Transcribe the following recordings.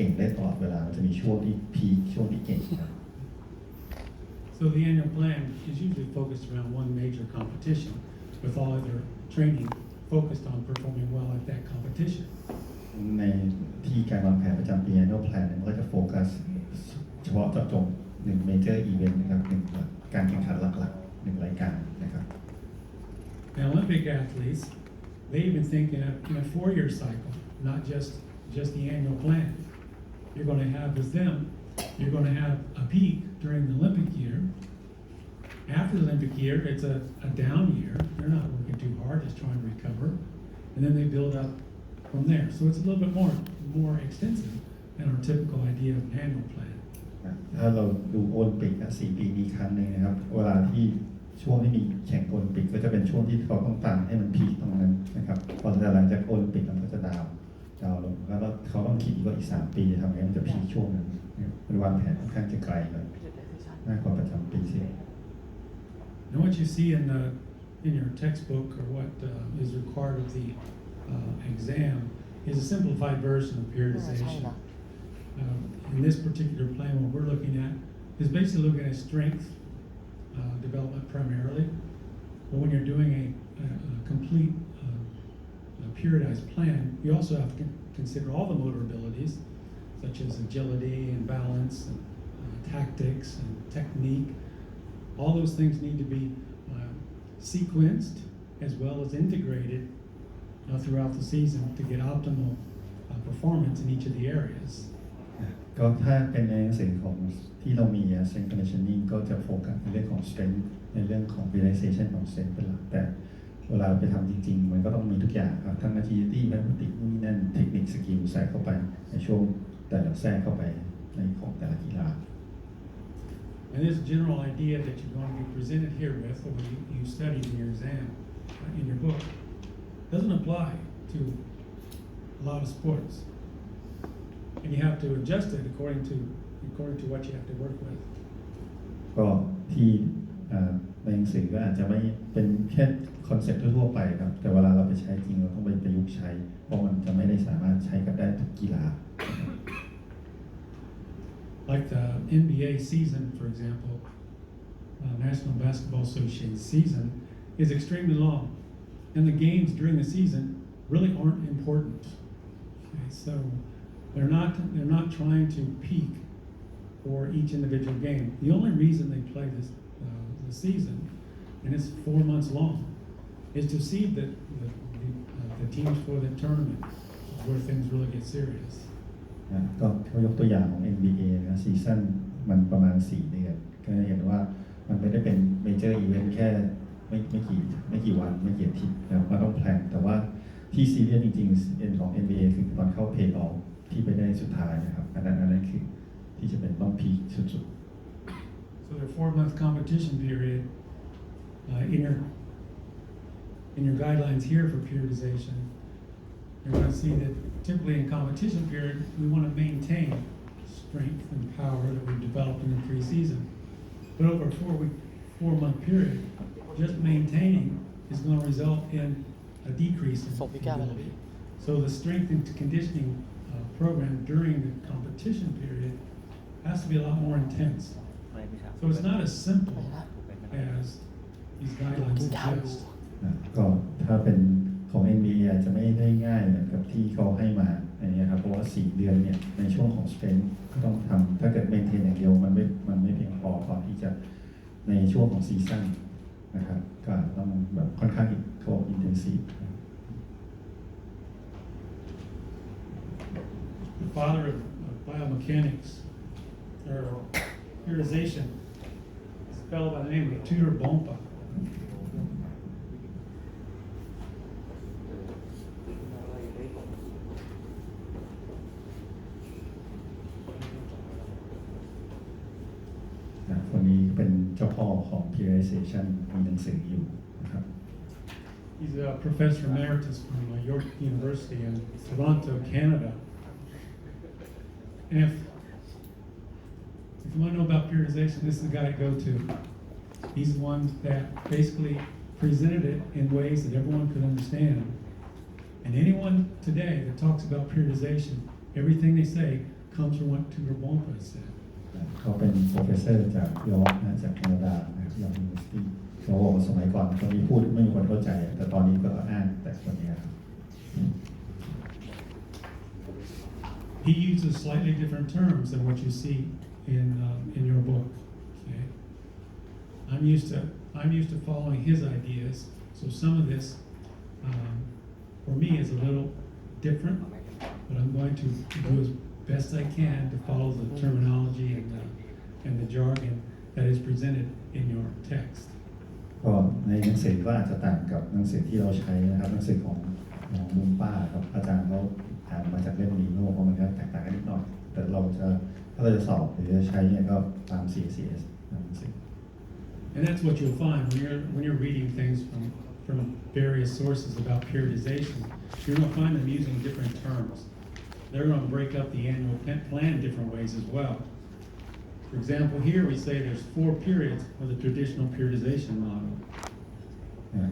ก่งได้ตลอดเวลามันจะมีช่วงที่พีคช่วงที่เก่งครับ So the annual plan is usually focused around one major competition, with all of their training focused on performing well at that competition. ในที่การวางแผนประจำปี annual plan มันก็จะโฟกัสเฉพาะเจาะจงหนึ่ง major event นะครับหนึ่งการแข่งขันหลักๆหนึ่งรายการนะครับ Now Olympic athletes, they even think in a 4-year cycle, not just the annual plan. You're going to have with them, you're going to have a peak during the Olympic year. After the Olympic year, it's a down year. They're not working too hard, just trying to recover. And then they build up from there. So it's a little bit more extensive than our typical idea of an annual plan. ถ้าเราดูโอลิมปิก4 ปีมีครั้งหนึ่งนะครับเวลาที่ช่วงที่มีแข่งโอลิมปิกก็จะเป็นช่วงที่เขาต้องการให้มันพีคตรงนั้นนะครับพอหลังจากโอลิมปิกมันก็จะดาวลงแล้วเขาต้องคิดว่าอีก3 ปีจะทำให้มันจะพีคช่วงนั้นเป็นวางแผนค่อนข้างจะไกลเลยมากกว่าประจำปีสิ And what you see in your textbook or what is required of the exam is a simplified version of periodization. In this particular plan, what we're looking at is basically looking at strength development primarily. But when you're doing a complete periodized plan, you also have to consider all the motor abilities, such as agility and balance, and tactics and technique. All those things need to be sequenced as well as integrated throughout the season to get optimal performance in each of the areas. ก็ถ้าเป็นในหนังสือของที่เรามี strength conditioning ก็จะโฟกัสในเรื่องของ strength ในเรื่องของ realization ของ strength เป็นหลักแต่เวลาไปทำจริงๆมันก็ต้องมีทุกอย่างครับทั้ง agility mathematics นู่นนี่นั่นเทคนิคสกิลใส่เข้าไปในช่วงแต่ละแทรกเข้าไปในของแต่ละกีฬา And this general idea that you're going to be presented here with, or you studied in your exam, in your book, doesn't apply to a lot of sports. And you have to adjust it according to what you have to work with. ก็ที่ในหนังสือก็อาจจะไม่เป็นแค่คอนเซ็ปต์ทั่วไปครับแต่เวลาเราไปใช้จริงเราต้องไปประยุกต์ใช้เพราะมันจะไม่ได้สามารถใช้กับได้ทุกกีฬา Like the NBA season, for example, National Basketball Association season is extremely long, and the games during the season really aren't important. Okay, so they're not trying to peak for each individual game. The only reason they play the season, and it's 4 months long, is to see the teams for the tournament, where things really get serious. ก็เขายกตัวอย่างของ NBA นะซีซั่นมันประมาณ4 เดือนก็เห็นว่ามันไม่ได้เป็นเมเจอร์อีเวนต์แค่ไม่กี่วันไม่กี่อาทิตย์นะครับมันต้องแพลนแต่ว่าที่ซีเรียสจริงๆเอ็นของ NBA คือตอนเข้าเพลย์ออฟที่ไปได้สุดท้ายนะครับอันนั้นคือที่จะเป็นต้องพีคสุดๆ So the 4-month competition period in your guidelines here for periodization, you're going to see that typically in competition period, we want to maintain strength and power that we've developed in the preseason. But over a 4-month period, just maintaining is going to result in a decrease in ability. So the strength and conditioning program during the competition period has to be a lot more intense. So it's not as simple as these guidelines suggest. ก็ถ้าเป็นของ NBA อาจจะไม่ได้ง่ายเหมือนกับที่เขาให้มาอันนี้ครับเพราะว่า4 เดือนเนี่ยในช่วงของ strength ก็ต้องทำถ้าเกิดเมนเทนอย่างเดียวมันไม่เพียงพอที่จะในช่วงของซีซั่นนะครับก็ต้องแบบค่อนข้างเขา intensive. The father of biomechanics or periodization is a fellow by the name of Tudor Bompa. periodization มีหนังสืออยู่นะครับ He's a professor emeritus from York University in Toronto, Canada. And if you want to know about periodization, this is the guy to go to. He's the one that basically presented it in ways that everyone could understand. And anyone today that talks about periodization, everything they say comes from what Tutor Bompa said. เขาเป็น professor จากยอร์กนะจากแคนาดานะครับยอร์ก University เขาบอกว่าสมัยก่อนคนนี้พูดไม่มีคนเข้าใจแต่ตอนนี้ก็อ้างแต่คนนี้ครับ He uses slightly different terms than what you see in your book. Okay? I'm used to following his ideas, so some of this for me is a little different, but I'm going to do as best I can to follow the terminology and the jargon that is presented in your text. ก็ในหนังสือก็อาจจะต่างกับหนังสือที่เราใช้นะครับหนังสือของมุมป้าครับอาจารย์เขาอ่านมาจากเล่มนีโน่เพราะมันก็แตกต่างกันนิดหน่อยแต่ถ้าเราจะสอบหรือจะใช้เนี่ยก็ตาม CCS หนังสือ And that's what you'll find when you're reading things from various sources about periodization. You're going to find them using different terms. They're going to break up the annual plan different ways as well. For example, here we say there's 4 periods of the traditional periodization model.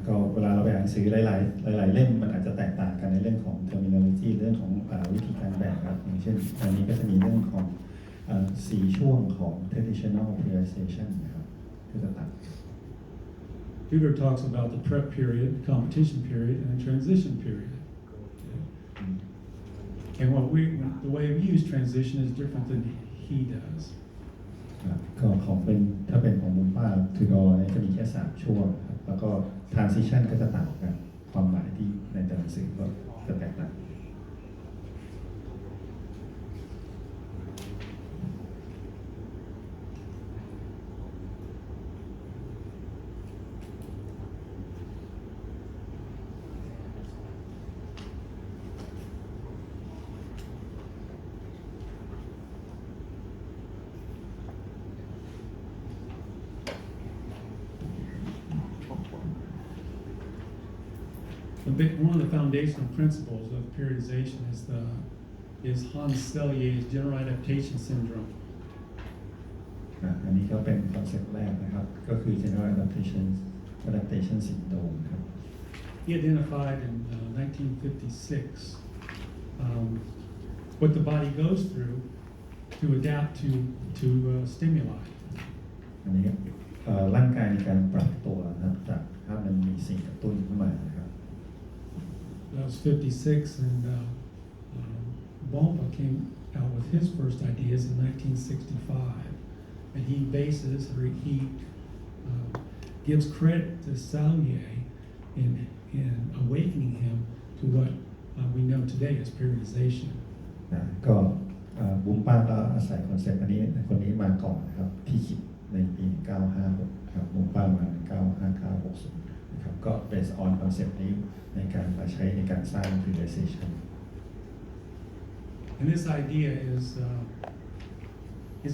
ก็เวลาเราไปอ่านหนังสือหลายเล่มมันอาจจะแตกต่างกันในเรื่องของ terminology เรื่องของวิธีการแบ่งครับอย่างเช่นอันนี้ก็จะมีเรื่องของ4 ช่วงของ traditional periodization นะครับที่จะต่าง Tutor talks about the prep period, competition period, and the transition period. And the way we use transition is different than he does. ก็ของเป็นถ้าเป็นของมุมป้าทูดอร์จะมีแค่3 ช่วงครับแล้วก็ transition ก็จะต่างกันความหมายที่ในแต่ละสื่อก็จะแตกต่าง One of the foundational principles of periodization is Hans Selye's general adaptation syndrome. อันนี้ก็เป็นคอนเซ็ปต์แรกนะครับก็คือ general adaptation syndrome ครับ He identified in 1956 what the body goes through to adapt to stimuli. อันนี้ร่างกายในการปรับตัวนะครับจากถ้ามันมีสิ่งกระตุ้นเข้ามานะครับ That was 56, and Bompa came out with his first ideas in 1965, and he gives credit to Selye in awakening him to what we know today as periodization. ก็บุ้มป้าก็อาศัยคอนเซ็ปต์คนนี้มาก่อนนะครับที่คิดในปี956ครับบุ้มป้ามา95960นะครับก็ based on คอนเซ็ปต์นี้ในการมาใช้ในการสร้าง periodization. And this idea is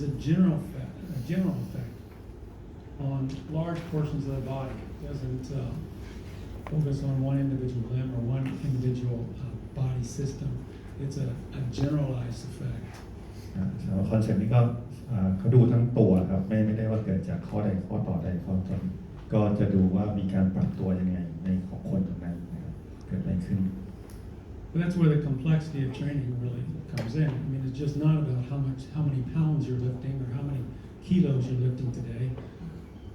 a general effect on large portions of the body. It doesn't focus on one individual limb or one individual body system. It's a generalized effect. คอนเซ็ปต์นี้ก็เขาดูทั้งตัวครับไม่ได้ว่าเกิดจากข้อใดข้อต่อใดข้อตนก็จะดูว่ามีการปรับตัวยังไงในของคนตรงนั้นนะครับเกิดอะไรขึ้น But that's where the complexity of training really comes in. I mean, it's just not about how many pounds you're lifting or how many kilos you're lifting today.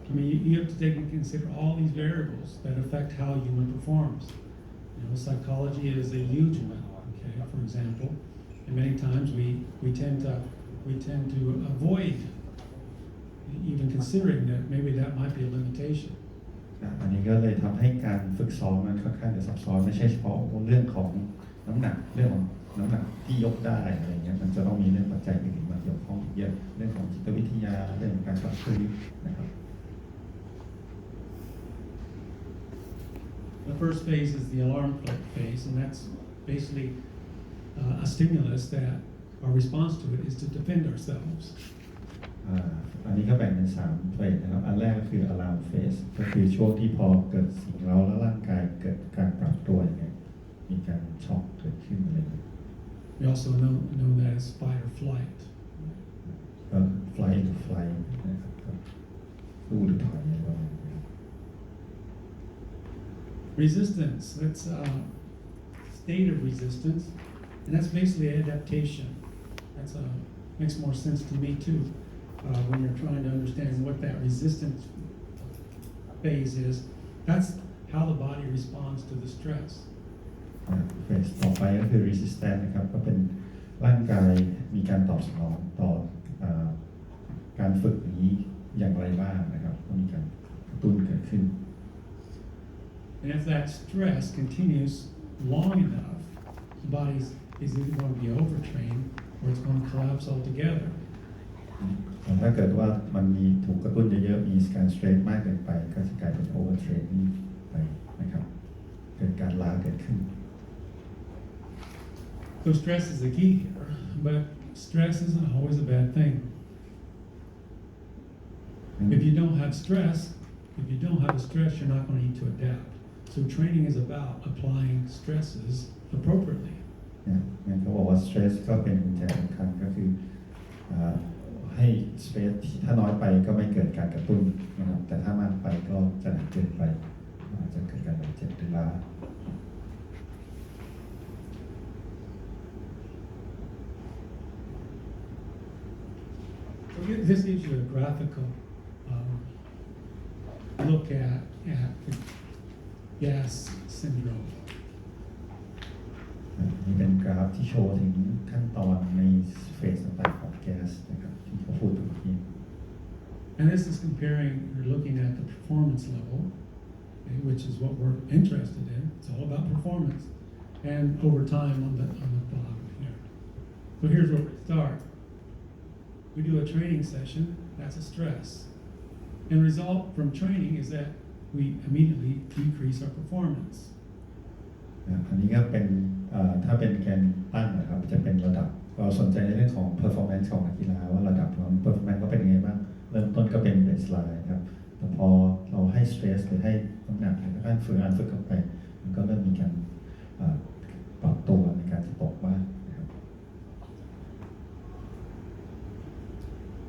I mean, you have to take into consider all these variables that affect how a human performs. You know, psychology is a huge one. Okay, for example, and many times we tend to avoid even considering that maybe that might be a limitation. อันนี้ก็เลยทำให้การฝึกซ้อมมันค่อนข้างจะซับซ้อนไม่ใช่เฉพาะเรื่องของน้ำหนักเรื่องของน้ำหนักที่ยกได้อะไรเงี้ยมันจะต้องมีเรื่องปัจจัยอื่นมาเกี่ยวข้องเยอะเรื่องของจิตวิทยาเรื่องของการปรับตัวนะครับ The first phase is the alarm phase, and that's basically a stimulus that our response to it is to defend ourselves. อันนี้ก็แบ่งเป็น3เฟสนะครับอันแรกก็คือ alarm phase ก็คือช่วงที่พอเกิดสิ่งเร้าแล้วร่างกายเกิดการปรับตัวยังไงมีการช็อกเกิดขึ้นอะไรอย่างเงี้ย We also know that as fight or flight. ก็ flight to flight นะครับสู้หรือถอยอะไรประมาณนี้ Resistance, that's state of resistance, and that's basically adaptation. That's makes more sense to me too when you're trying to understand what that resistance phase is. That's how the body responds to the stress. เฟสต่อไปก็คือ resistance นะครับก็เป็นร่างกายมีการตอบสนองต่อการฝึกนี้อย่างไรบ้างนะครับก็มีการกระตุ้นเกิดขึ้น And if that stress continues long enough, the body is either going to be overtrained or it's going to collapse altogether. ถ้าเกิดว่ามันมีถูกกระตุ้นเยอะๆมีการสเตรสมากเกินไปก็จะกลายเป็นโอเวอร์เทรนนิ่งไปนะครับเกิดการล้าเกิดขึ้น So stress is the key here, but stress isn't always a bad thing. If you don't have stress, you're not going to need to adapt. So training is about applying stresses appropriately. งั้นเขาบอกว่าสเตรสก็เป็นกุญแจสำคัญก็คือให้สเตรสถ้าน้อยไปก็ไม่เกิดการกระตุ้นนะครับแต่ถ้ามากไปก็จะหนักเกินไปอาจจะเกิดการบาดเจ็บหรือล้า This gives you a graphical look at the gas syndrome. นี่เป็นกราฟที่โชว์ถึงขั้นตอนในเฟสต่างๆของแก๊สนะครับที่เขาพูดถึงนี้ And this is comparing, you're looking at the performance level, which is what we're interested in. It's all about performance. And over time on the bottom here. So here's where we start. We do a training session, that's a stress. And the result from training is that we immediately decrease our performance. อันนี้ก็เป็นถ้าเป็นแกนตั้งนะครับจะเป็นระดับเราสนใจในเรื่องของ performance ของนักกีฬาว่าระดับของ performance ก็เป็นยังไงบ้างเริ่มต้นก็เป็น baseline ครับแต่พอเราให้ stress หรือให้น้ำหนักหรือการฝึกเข้าไปมันก็เริ่มมีการปรับตัวในการจะตกบ้างนะครับ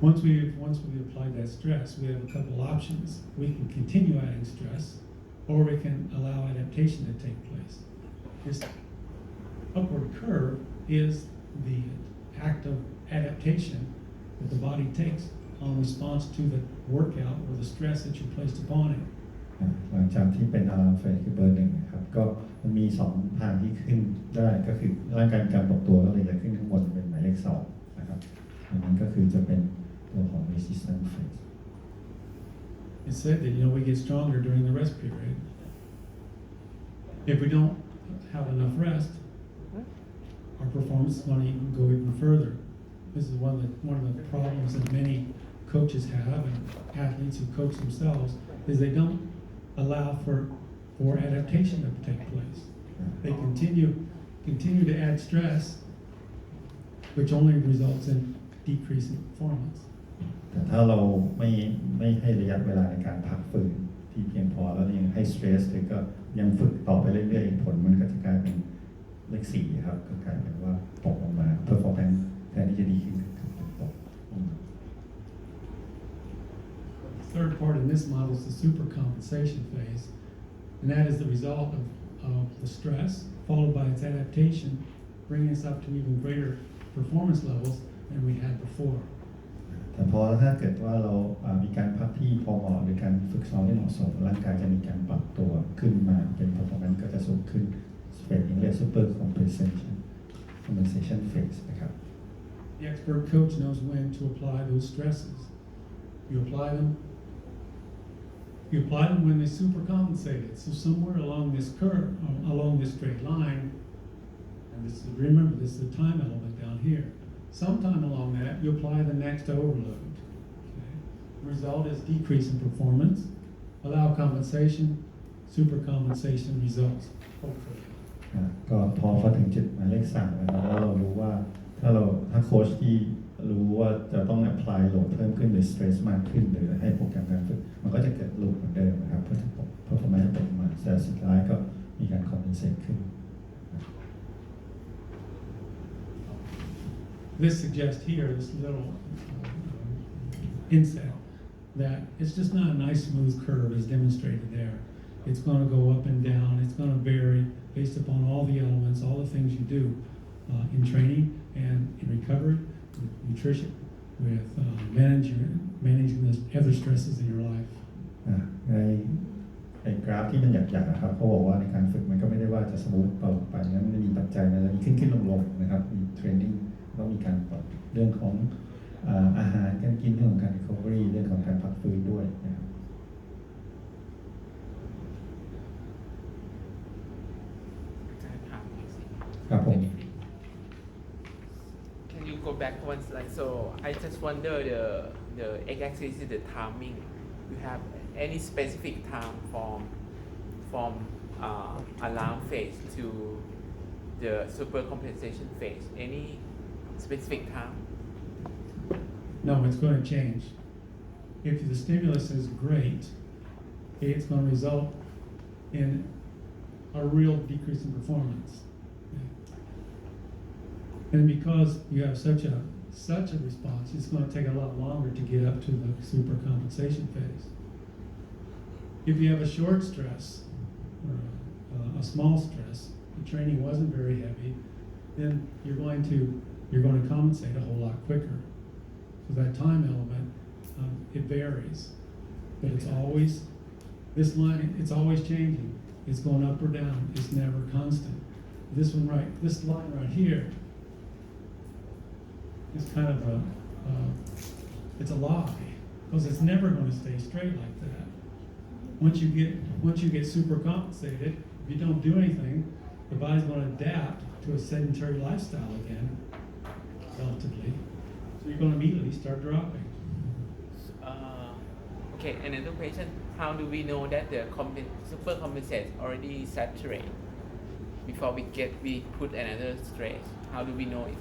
Once we apply that stress, we have a couple options. We can continue adding stress, or we can allow adaptation to take place. This upward curve is the act of adaptation that the body takes in response to the workout or the stress that you placed upon it. หลังจากที่เป็นอาร์มเฟสคือเบอร์ 1นะครับก็มันมี2ทางที่ขึ้นได้ก็คือร่างกายมีการปรับตัวก็เลยจะขึ้นข้างบนเป็นหมายเลข2นะครับอันนั้นก็คือจะเป็นตัวของ resistance phase. It said that we get stronger during the rest period. If we don't have enough rest, our performance is going to even go even further. This is one of the problems that many coaches have and athletes who coach themselves is they don't allow for adaptation to take place. They continue to add stress, which only results in decreasing performance. แต่ถ้าเราไม่ให้ระยะเวลาในการพักฟื้นที่เพียงพอแล้วยังให้สเตรสหรือก็ยังฝึกต่อไปเรื่อยๆผลมันก็จะกลายเป็นเลข4ครับก็กลายเป็นว่าตกลงมา performance แทนที่จะดีขึ้นตกลงมา The third part in this model is the supercompensation phase, and that is the result of the stress followed by its adaptation, bringing us up to even greater performance levels than we had before. แต่พอถ้าเกิดว่าเรามีการพักที่พอเหมาะหรือการฝึกซ้อมที่เหมาะสมร่างกายจะมีการปรับตัวขึ้นมาเป็น performance ก็จะสูงขึ้นเป็นเรียก super compensation phase นะครับ The expert coach knows when to apply those stresses. You apply them when they supercompensated. So somewhere along this curve, along this straight line, and remember this is the time element down here. Sometime along that, you apply the next overload. Okay? The result is decrease in performance, allow compensation, supercompensation results, hopefully. ก็พอถึงจุดหมายเลข3นะครับแล้วเรารู้ว่าถ้าโค้ชที่รู้ว่าจะต้อง apply โหลดเพิ่มขึ้นหรือ stress มากขึ้นหรือให้โปรแกรมการฝึกมันก็จะเกิดลูปเหมือนเดิมนะครับเพื่อจะperformance ตกมาแต่สุดท้ายก็มีการ compensate ขึ้น This suggests here, this little inset, that it's just not a nice smooth curve as demonstrated there. It's going to go up and down. It's going to vary based upon all the elements, all the things you do in training and in recovery. with nutrition, with managing the other stresses in your life. ในกราฟที่มันหยักๆนะครับเขาบอกว่าในการฝึกมันก็ไม่ได้ว่าจะสมูทตลอดไปนะมันมีปัจจัยมันจะมีขึ้นลงๆนะครับมีเทรนนิ่งต้องมีการปรับเรื่องของอาหารการกินเรื่องของการ recovery เรื่องของการพักฟื้นด้วยนะครับครับผม Can you go back one slide? So I just wonder the x-axis is the timing. You have any specific time from alarm phase to the supercompensation phase? Any specific time? No, it's going to change. If the stimulus is great, it's going to result in a real decrease in performance. And because you have such a response, it's going to take a lot longer to get up to the supercompensation phase. If you have a short stress or a small stress, the training wasn't very heavy, then you're going to compensate a whole lot quicker. So that time element, it varies, but it's always this line. It's always changing. It's going up or down. It's never constant. This line right here is kind of it's a lie because it's never going to stay straight like that. Once you get super compensated, if you don't do anything, the body's going to adapt to a sedentary lifestyle again, relatively. So you're going to immediately start dropping. Okay, another question. How do we know that the super compensate already saturated before we put another stress? How do we know it?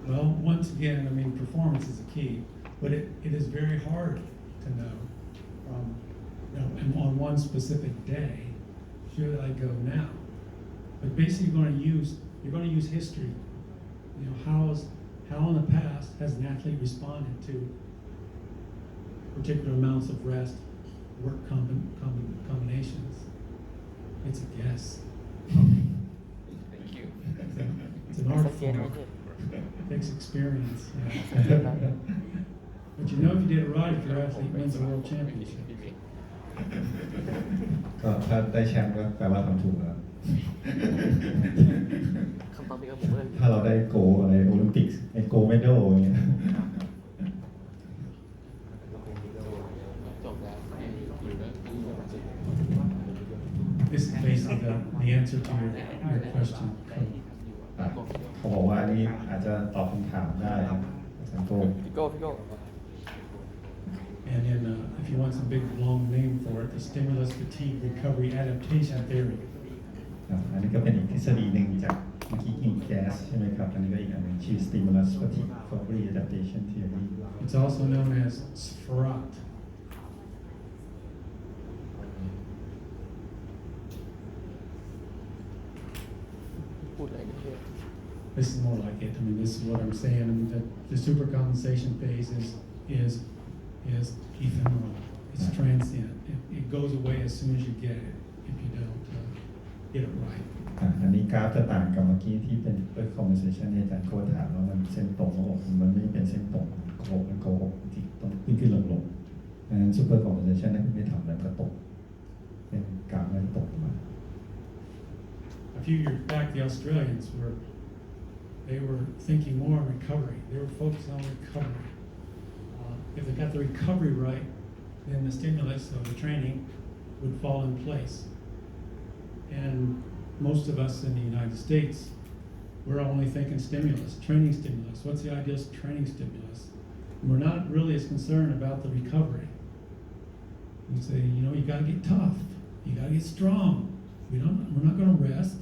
Well, once again, I mean, performance is a key, but it is very hard to know and on one specific day, should I go now? But basically, you're going to use history. You know, how in the past has an athlete responded to particular amounts of rest, work combinations. It's a guess. Thank you. It's an art form. It takes experience. Yeah. But you know if you did it right, if your athlete wins the world championship. ก็ถ้าได้แชมป์ก็แปลว่าทำถูกแล้ว คำตอบนี้ก็ผมเลย ถ้าเราได้โกลอะไรโอลิมปิกไอโกลเมดัลอย่างเงี้ย This is basically the answer to your question. เขาบอกว่าอันนี้อาจจะตอบคำถามได้ครับอาจารย์โก พี่โก้ And then if you want some big long name for it, the stimulus fatigue recovery adaptation theory. อันนี้ก็เป็นอีกทฤษฎีหนึ่งจากเมื่อกี้กินแก๊สใช่ไหมครับอันนี้ก็อีกอันหนึ่งชื่อ stimulus fatigue recovery adaptation theory. It's also known as SFRAT. This is more like it. I mean, this is what I'm saying. I mean, the supercompensation phase is ephemeral. It's transient. It goes away as soon as you get it. If you don't get it right. อันนี้กราฟจะต่างกับเมื่อกี้ที่เป็น conversation ในอาจารย์โค้ดถามว่ามันเส้นตรงเขาบอกมันไม่เป็นเส้นตรงมันโกหกจริงต้องขึ้นลงดังนั้น super compensation นั้นไม่ทำอะไรก็ตกเป็นกราฟมันตกมา A few years back, the Australians they were thinking more on recovery. They were focused on recovery. If they got the recovery right, then the stimulus of the training would fall in place. And most of us in the United States, we're only thinking stimulus, training stimulus. What's the ideal training stimulus? And we're not really as concerned about the recovery. We say, you know, you got to get tough. You got to get strong. We're not going to rest.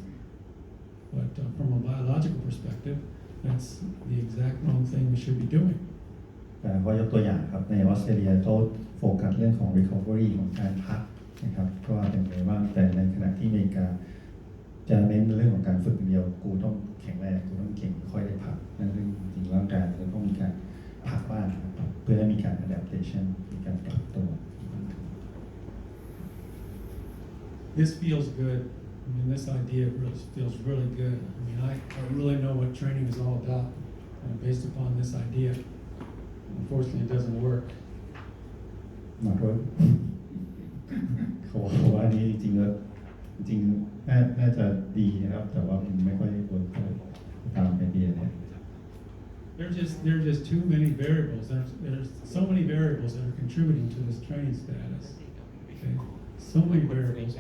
But from a biological perspective, that's the exact wrong thing we should be doing. แต่ก็ยกตัวอย่างครับในออสเตรเลียเขาโฟกัสเรื่องของ recovery ของการพักนะครับก็เป็นไงบ้างแต่ในขณะที่อเมริกาจะเน้นเรื่องของการฝึกเดียวกูต้องแข็งแรงกูต้องเก่งค่อยได้พักนั่นเรื่องจริงร่างกายจะต้องมีการพักบ้างเพื่อให้มีการ adaptation มีการปรับตัว This feels good. I mean, this idea really feels really good. I mean, I really know what training is all about. based upon this idea. Unfortunately, it doesn't work. หมอด้วยเขาบอกว่านี่จริงๆแล้วจริงๆน่าจะดีนะครับแต่ว่ามันไม่ค่อยเวิร์กตามไอเดียเนี่ย There are just too many variables. There's so many variables that are contributing to this training status. Okay? So many variables.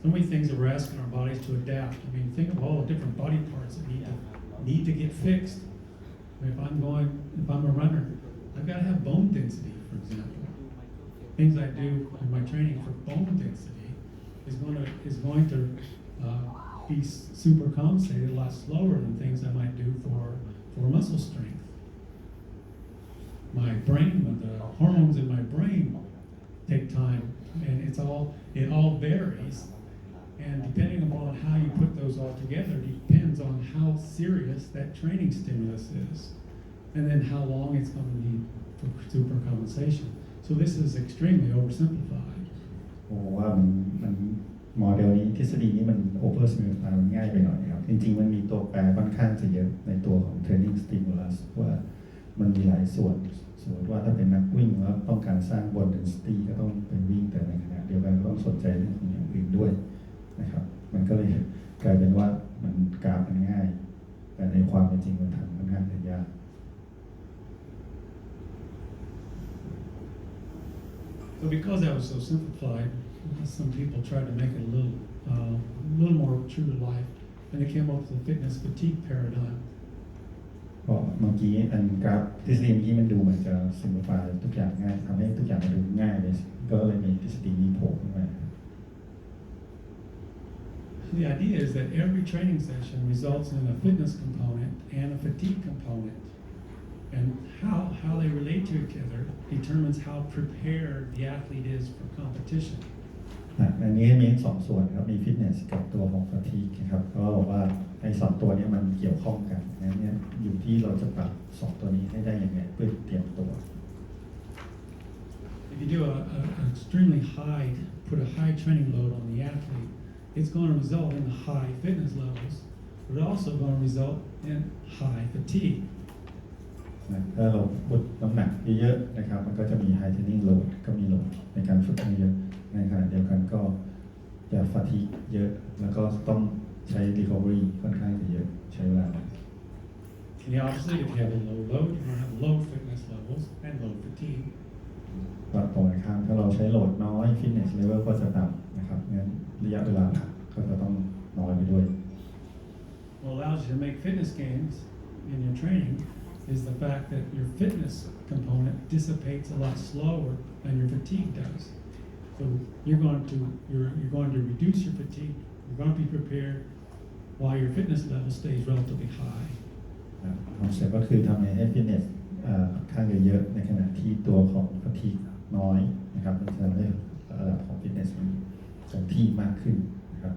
So many things that we're asking our bodies to adapt. I mean, think of all the different body parts that need to get fixed. If I'm a runner, I've got to have bone density, for example. Things I do in my training for bone density is going to be super compensated a lot slower than things I might do for muscle strength. My brain, the hormones in my brain take time, and it all varies. And depending upon how you put those all together depends on how serious that training stimulus is, and then how long it's going to need for super compensation. So this is extremely oversimplified. โอ้ว่ามันโมเดลนี้ทฤษฎีนี้มัน over simplify มันง่ายไปหน่อยครับจริงๆมันมีตัวแปรค่อนข้างจะเยอะในตัวของ training stimulus ว่ามันมีหลายส่วนสมมติว่าถ้าเป็นนักวิ่งแล้วต้องการสร้าง bone density ก็ต้องไปวิ่งแต่ในขณะเดียวกันก็ต้องสนใจเรื่องของอย่างอื่นด้วยนะครับมันก็เลยกลายเป็นว่ามันกราฟมันง่ายแต่ในความเป็นจริงมันทำค่อนข้างจะยาก So because that was so simplified, some people tried to make it a little more true to life, and they came up with the fitness fatigue paradigm. ก็เมื่อกี้อันกราฟทฤษฎีที่มันดูเหมือนจะ simplify ทุกอย่างง่ายทำให้ทุกอย่างมันดูง่ายเลยก็เลยมีทฤษฎีนี้โผล่ขึ้นมา The idea is that every training session results in a fitness component and a fatigue component. And how they relate to each other determines how prepared the athlete is for competition. อันนี้มีสองส่วนครับมีฟิตเนสกับตัวของ fatigue นะครับก็บอกว่าไอ้สองตัวนี้มันเกี่ยวข้องกันนะเนี่ยอยู่ที่เราจะปรับสองตัวนี้ให้ได้ยังไงเพื่อเตรียมตัว If you do put a high training load on the athlete, it's going to result in high fitness levels, but it's also going to result in high fatigue. ถ้าเราลดน้ำหนักเยอะๆนะครับมันก็จะมี high training load ก็มีโหลดในการฝึกเยอะในขณะเดียวกันก็จะ fatigue เยอะแล้วก็ต้องใช้ recovery ค่อนข้างเยอะใช้เวลา And obviously, if you have a low load, you're going to have low fitness levels and low fatigue. ก็ตรงกันข้ามถ้าเราใช้โหลดน้อย fitness level ก็จะต่ำนะครับงั้นระยะเวลาพักก็จะต้องน้อยไปด้วย What allows you to make fitness gains in your training is the fact that your fitness component dissipates a lot slower than your fatigue does. So you're going to reduce your fatigue. You're going to be prepared while your fitness level stays relatively high. คอนเซ็ปต์ก็คือทำให้ฟิตเนสค่อนข้างเยอะๆในขณะที่ตัวของ fatigue น้อยนะครับมันจะทำให้ระดับของฟิตเนสมันคงที่มากขึ้นนะครับ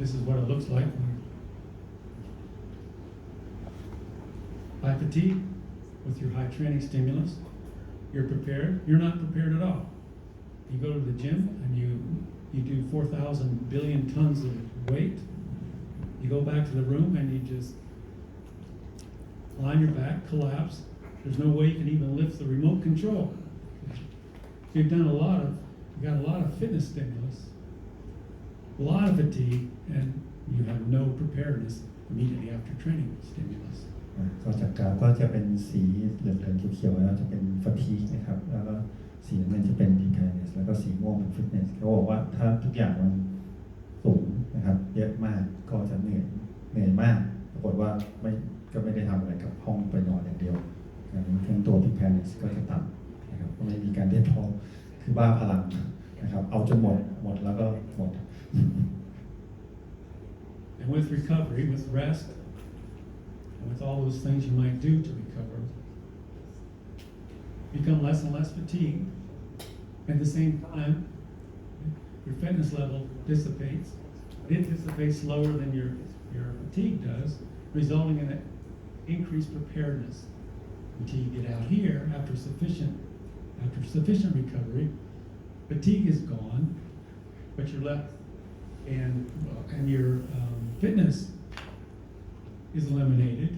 This is what it looks like. High fatigue with your high training stimulus. You're prepared. You're not prepared at all. You go to the gym and you do 4,000 billion tons of weight. You go back to the room and you just lie on your back, collapse. There's no way you can even lift the remote control. You've got a lot of fitness stimulus, a lot of fatigue, and you have no preparedness immediately after training stimulus. ก็จากกราฟก็จะเป็นสีเหลืองๆเขียวๆแล้วจะเป็น fatigue นะครับแล้วก็สีน้ำเงินจะเป็น preparedness แล้วก็สีม่วงเป็น fitness เขาบอกว่าถ้าทุกอย่างมันสูงนะครับเยอะมากก็จะเหนื่อยมากปรากฏว่าก็ไม่ได้ทำอะไรกับห้องไปนอนอย่างเดียวทั้งตัว preparedness ก็จะต่ำนะครับก็ไม่มีการเรียกท้องคือบ้าพลังนะครับเอาจนหมดแล้วก็หมด And with recovery, with rest, and with all those things you might do to recover, become less and less fatigued. At the same time, your fitness level dissipates. It dissipates slower than your fatigue does, resulting in an increased preparedness. Until you get out here, after sufficient recovery, fatigue is gone, but you're left and your fitness is eliminated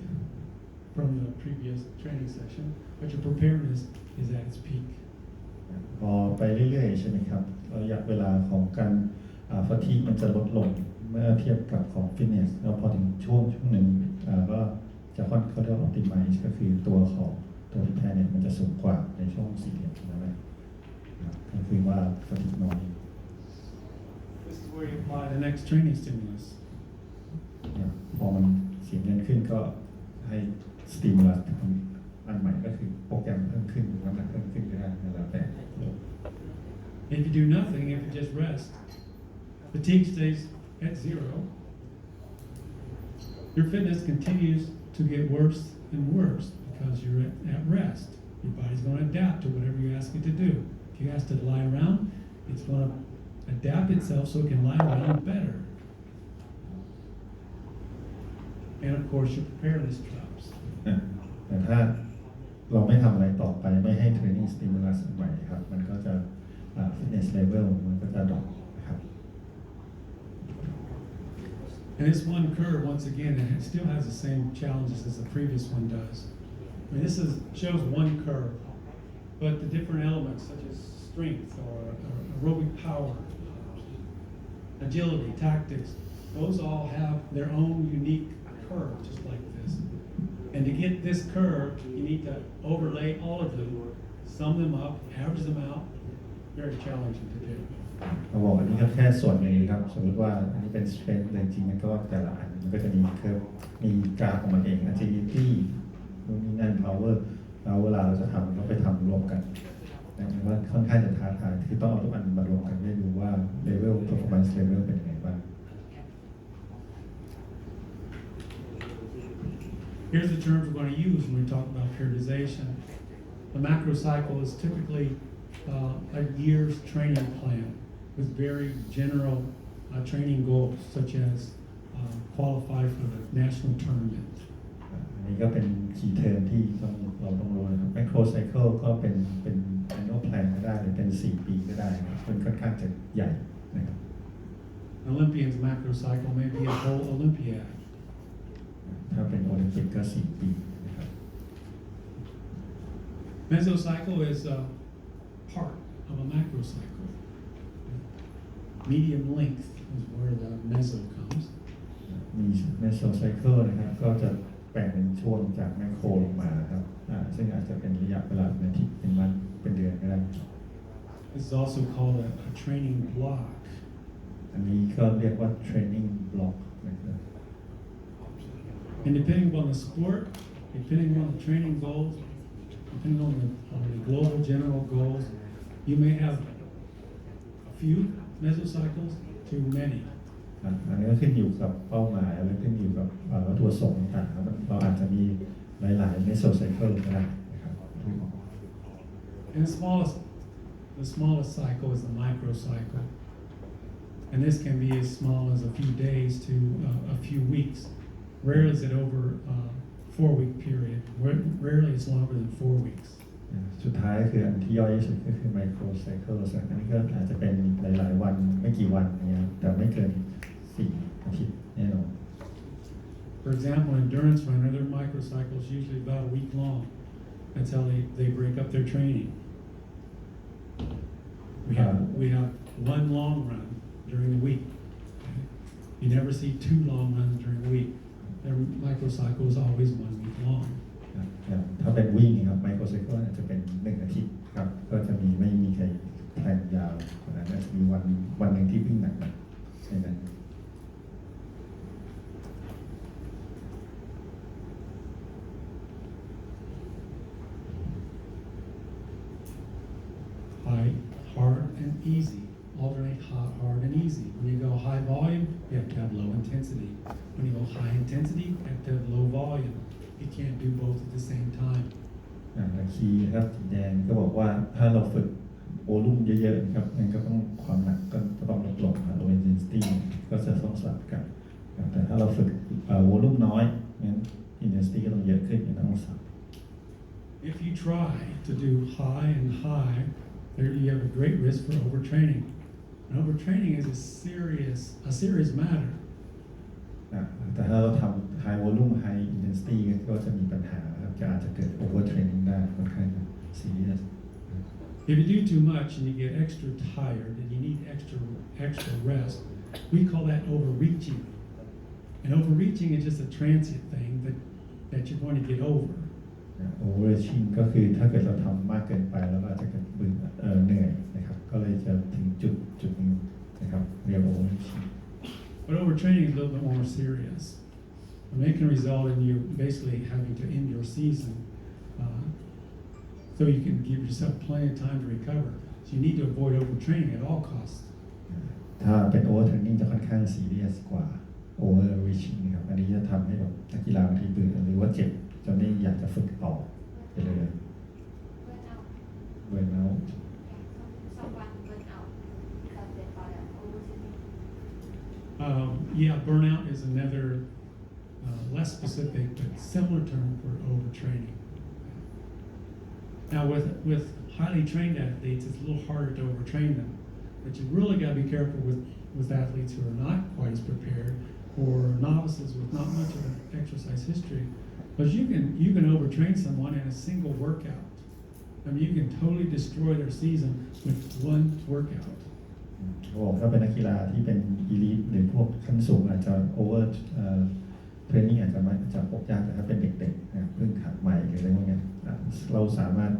from the previous training session, but your preparedness is at its peak. พอไปเรื่อยๆใช่ไหมครับระยะเวลาของการfatigue มันจะลดลงเมื่อเทียบกับของ fitness แล้วพอถึงช่วงหนึ่งก็จะเขาเรียกว่า optimize ก็คือตัวของตัว preparedness มันจะสูงกว่าในช่วง4เดือนนั่นแหละก็คือว่า fatigue น้อย This is where you apply the next training stimulus. พอมันเสียเงินขึ้นก็ให้ stimulus อันใหม่ก็คือโปรแกรมเพิ่มขึ้นน้ำหนักเพิ่มขึ้นก็ได้แล้วแต่ If you do nothing, if you just rest, fatigue stays at 0. Your fitness continues to get worse and worse because you're at rest. Your body's going to adapt to whatever you ask it to do. If you ask it to lie around, it's going to adapt itself so it can lie around better. And of course, your preparedness drops. แต่ถ้าเราไม่ทำอะไรต่อไปไม่ให้ training stimulus ใหม่ครับมันก็จะ fitness level มันก็จะดรอปนะครับ And this one curve, once again, it still has the same challenges as the previous one does. I mean, this shows one curve, but the different elements such as strength or aerobic power, agility, tactics, those all have their own unique curve, just like this. And to get this curve, you need to overlay all of them, sum them up, average them out. Very challenging to do. เราบอกอันนี้ก็แค่ส่วนหนึ่งครับสมมติว่าอันนี้เป็น strength แต่จริงๆมันก็แต่ละอันมันก็จะมีเคอร์ฟมีกราฟของมันเอง agility นู่นนี่นั่น power แล้วเวลาเราจะทำเราไปทำรวมกันนะมันว่าค่อนข้างจะท้าทายคือต้องเอาทุกอันมารวมกันให้ดูว่า level performance level เป็นยังไงบ้าง Here's the terms we're going to use when we talk about periodization. The macro cycle is typically a year's training plan with very general training goals, such as qualify for the national tournament. อันนี้ก็เป็นคีย์เทอมที่เราต้องรู้นะครับ macro cycle ก็เป็น annual plan ก็ได้หรือเป็น4 ปีก็ได้ครับเป็นค่อนข้างจะใหญ่นะครับ Olympians' macro cycle may be a whole Olympiad. ถ้าเป็นโอลิมปิกก็4 ปีนะครับ Mesocycle is part of a macro cycle. Medium length is where the meso comes. มี mesocycle นะครับก็จะแบ่งเป็นช่วงจากแมคโครลงมาครับซึ่งอาจจะเป็นระยะเวลาเป็นอาทิตย์เป็นวันเป็นเดือนก็ได้ This is also called a training block. อันนี้ก็เรียกว่า training block นะครับ And depending on the sport, depending on the training goals, depending on the global general goals, you may have a few mesocycles to many. อันนี้ก็ขึ้นอยู่กับเป้าหมายและขึ้นอยู่กับวัตถุประสงค์ต่างๆเราอาจจะมีหลายๆ mesocycle ก็ได้นะครับ And the smallest cycle is the microcycle. And this can be as small as a few days to a few weeks. Rarely is it over a 4-week period. Rarely it's longer than 4 weeks. สุดท้ายคืออันที่ย่อยที่สุดก็คือ microcycle อันนี้ก็อาจจะเป็นหลายๆวันไม่กี่วันนะครับแต่ไม่เกิน4 อาทิตย์แน่นอน For example, endurance runner, their microcycle is usually about a week long. That's how they break up their training. We have one long run during the week. Okay? You never see 2 long runs during the week. Their microcycle is always 1 week long. ถ้าเป็นวิ่งครับ microcycle อาจจะเป็น1 อาทิตย์ครับก็จะไม่มีใครแพลนยาวกว่านั้นจะมีวันหนึ่งที่วิ่งหนักๆใช่ไหม High, hard, and easy. Alternate hard, and easy. When you go high volume, you have to have low intensity. When you go high intensity, you have to have low volume. You can't do both at the same time. คีย์นะครับสีแดงก็บอกว่าถ้าเราฝึกโวลุ่มเยอะๆครับมันก็ต้องความหนักก็ต้องลดลงครับ low intensity ก็จะต้องสลับกันแต่ถ้าเราฝึกโวลุ่มน้อยงั้น intensity ก็ต้องเยอะขึ้นต้องสลับ If you try to do high and high, there you have a great risk for overtraining. And overtraining is a serious matter. แต่ถ้าเราทำ high volume high intensity ก็จะมีปัญหาครับอาจจะเกิด overtraining ได้ค่อนข้าง serious. If you do too much and you get extra tired and you need extra rest, we call that overreaching. And overreaching is just a transient thing that you're going to get over. overreaching ก็คือถ้าเกิดเราทำมากเกินไปแล้วอาจจะเกิดเหนื่อยนะครับก็เลยจะถึงจุดนึงนะครับเรียก overreaching. But overtraining is a little bit more serious. And it can result in you basically having to end your season so you can give yourself plenty of time to recover. So you need to avoid overtraining at all costs. ถ้าเป็น overtraining จะค่อนข้าง serious กว่า overreaching นะครับอันนี้จะทำให้แบบนักกีฬาบางทีเบื่อหรือว่าเจ็บจนไม่อยากจะฝึกต่อไปเลย burn out someone burn out because they are overtraining. Yeah, burnout is another less specific but similar term for overtraining. Now, with highly trained athletes, it's a little harder to overtrain them, but you really got to be careful with athletes who are not quite as prepared or novices with not much of an exercise history, because you can overtrain someone in a single workout. I mean, you can totally destroy their season with one workout. ถ้าเป็นนักกีฬาที่เป็น elite หรือพวกขั้นสูงอาจจะ over training อาจจะพบยากแต่ถ้าเป็นเด็กๆเพิ่งหัดใหม่หรืออะไรพวกนี้เราสามารถ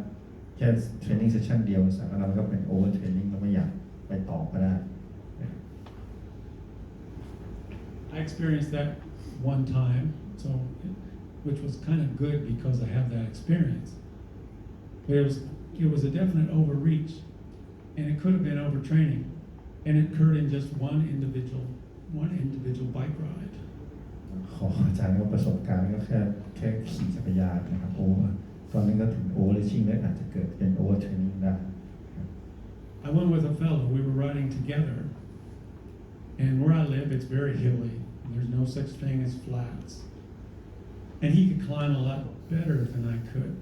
แค่ training session เดียวสามารถเราก็เป็น over training แล้วไม่อยากไปต่อก็ได้ I experienced that one time, which was kind of good because I have that experience. But it was a definite overreach, and it could have been overtraining, and it occurred in just one individual bike ride. ขออาจารย์ก็ประสบการณ์ก็แค่ขี่จักรยานนะครับตอนนั้นก็ถึง overreaching และอาจจะเกิดเป็น overtraining ได้ I went with a fellow. We were riding together, and where I live, it's very hilly. There's no such thing as flats, and he could climb a lot better than I could.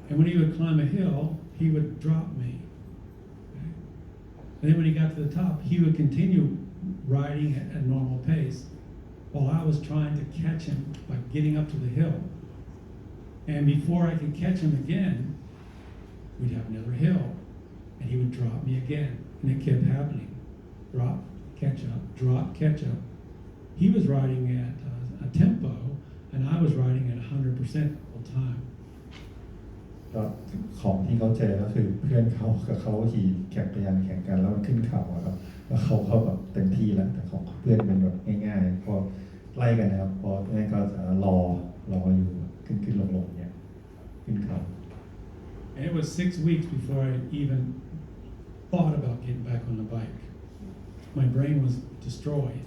And when he would climb a hill, he would drop me. Okay? And then when he got to the top, he would continue riding at a normal pace while I was trying to catch him by getting up to the hill. And before I could catch him again, we'd have another hill, and he would drop me again. And it kept happening. Drop, catch up, drop, catch up. He was riding at a tempo, and I was riding at 100% all the time. ก็ของที่เขาเจอก็คือเพื่อนเขากับเขาขี่แข่งจักรยานแข่งกันแล้วมันขึ้นเขาครับแล้วเขาแบบเต็มที่แล้วแต่ของเพื่อนเป็นแบบง่ายๆพอไล่กันนะครับพอแม่ก็รออยู่ขึ้นลงเนี่ยขึ้นเขา And it was 6 weeks before I even thought about getting back on the bike. My brain was destroyed.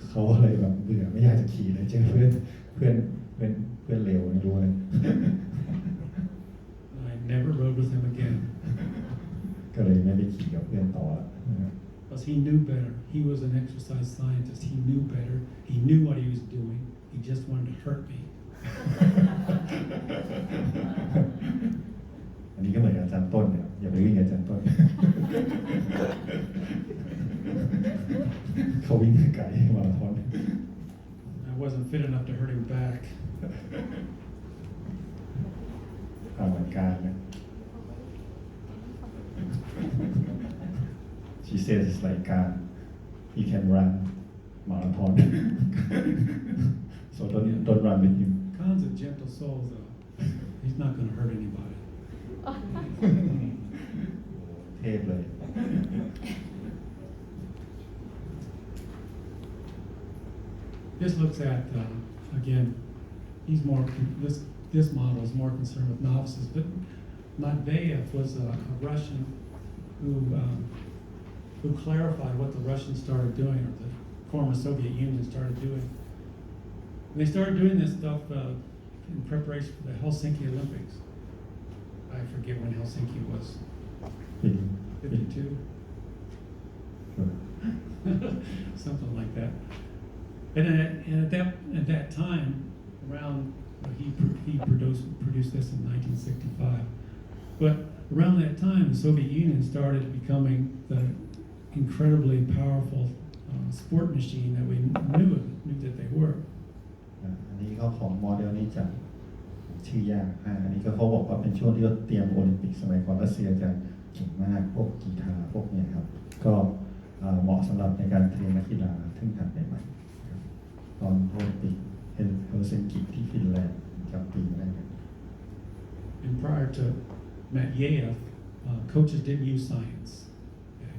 เขาเลยแบบเบื่อไม่อยากจะขี่เลยเจอเพื่อนเร็วไม่รู้เลย I never rode with him again. ก็เลยไม่ได้ขี่กับเพื่อนต่อแล้ว Because he knew better. He was an exercise scientist. He knew better. He knew what he was doing. He just wanted to hurt me. อันนี้ก็เหมือนอาจารย์ต้นเนี่ยอย่าไปวิ่งกับอาจารย์ต้น เขาวิ่งไกลมาราธอน I wasn't fit enough to hurt him back. เหมือนกันนะ She says it's like he can run marathon so don't run with him. Khan's a gentle soul, though. He's not going to hurt anybody. เทพเลย This looks at again. He's more this model is more concerned with novices, but Matveyev was a Russian who clarified what the Russians started doing, or the former Soviet Union started doing. And they started doing this stuff in preparation for the Helsinki Olympics. I forget when Helsinki was. 52. Something like that. And at that time, around he produced this in 1965. But around that time, the Soviet Union started becoming the incredibly powerful sport machine that we knew that they were. อันนี้ก็ของโมเดลนี้จะชื่อยากอันนี้ก็เขาบอกว่าเป็นช่วงที่เขาเตรียมโอลิมปิกสมัยก่อนรัสเซียจะเก่งมากพวกกีฬาพวกเนี้ยครับก็เหมาะสำหรับในการเทรนนักกีฬาทึ่งหัดใหม่ๆครับตอนโอลิมปิกเฮลซิงกิที่ฟินแลนด์กับปีอะไรกัน And prior to Medvedev, coaches didn't use science. Okay?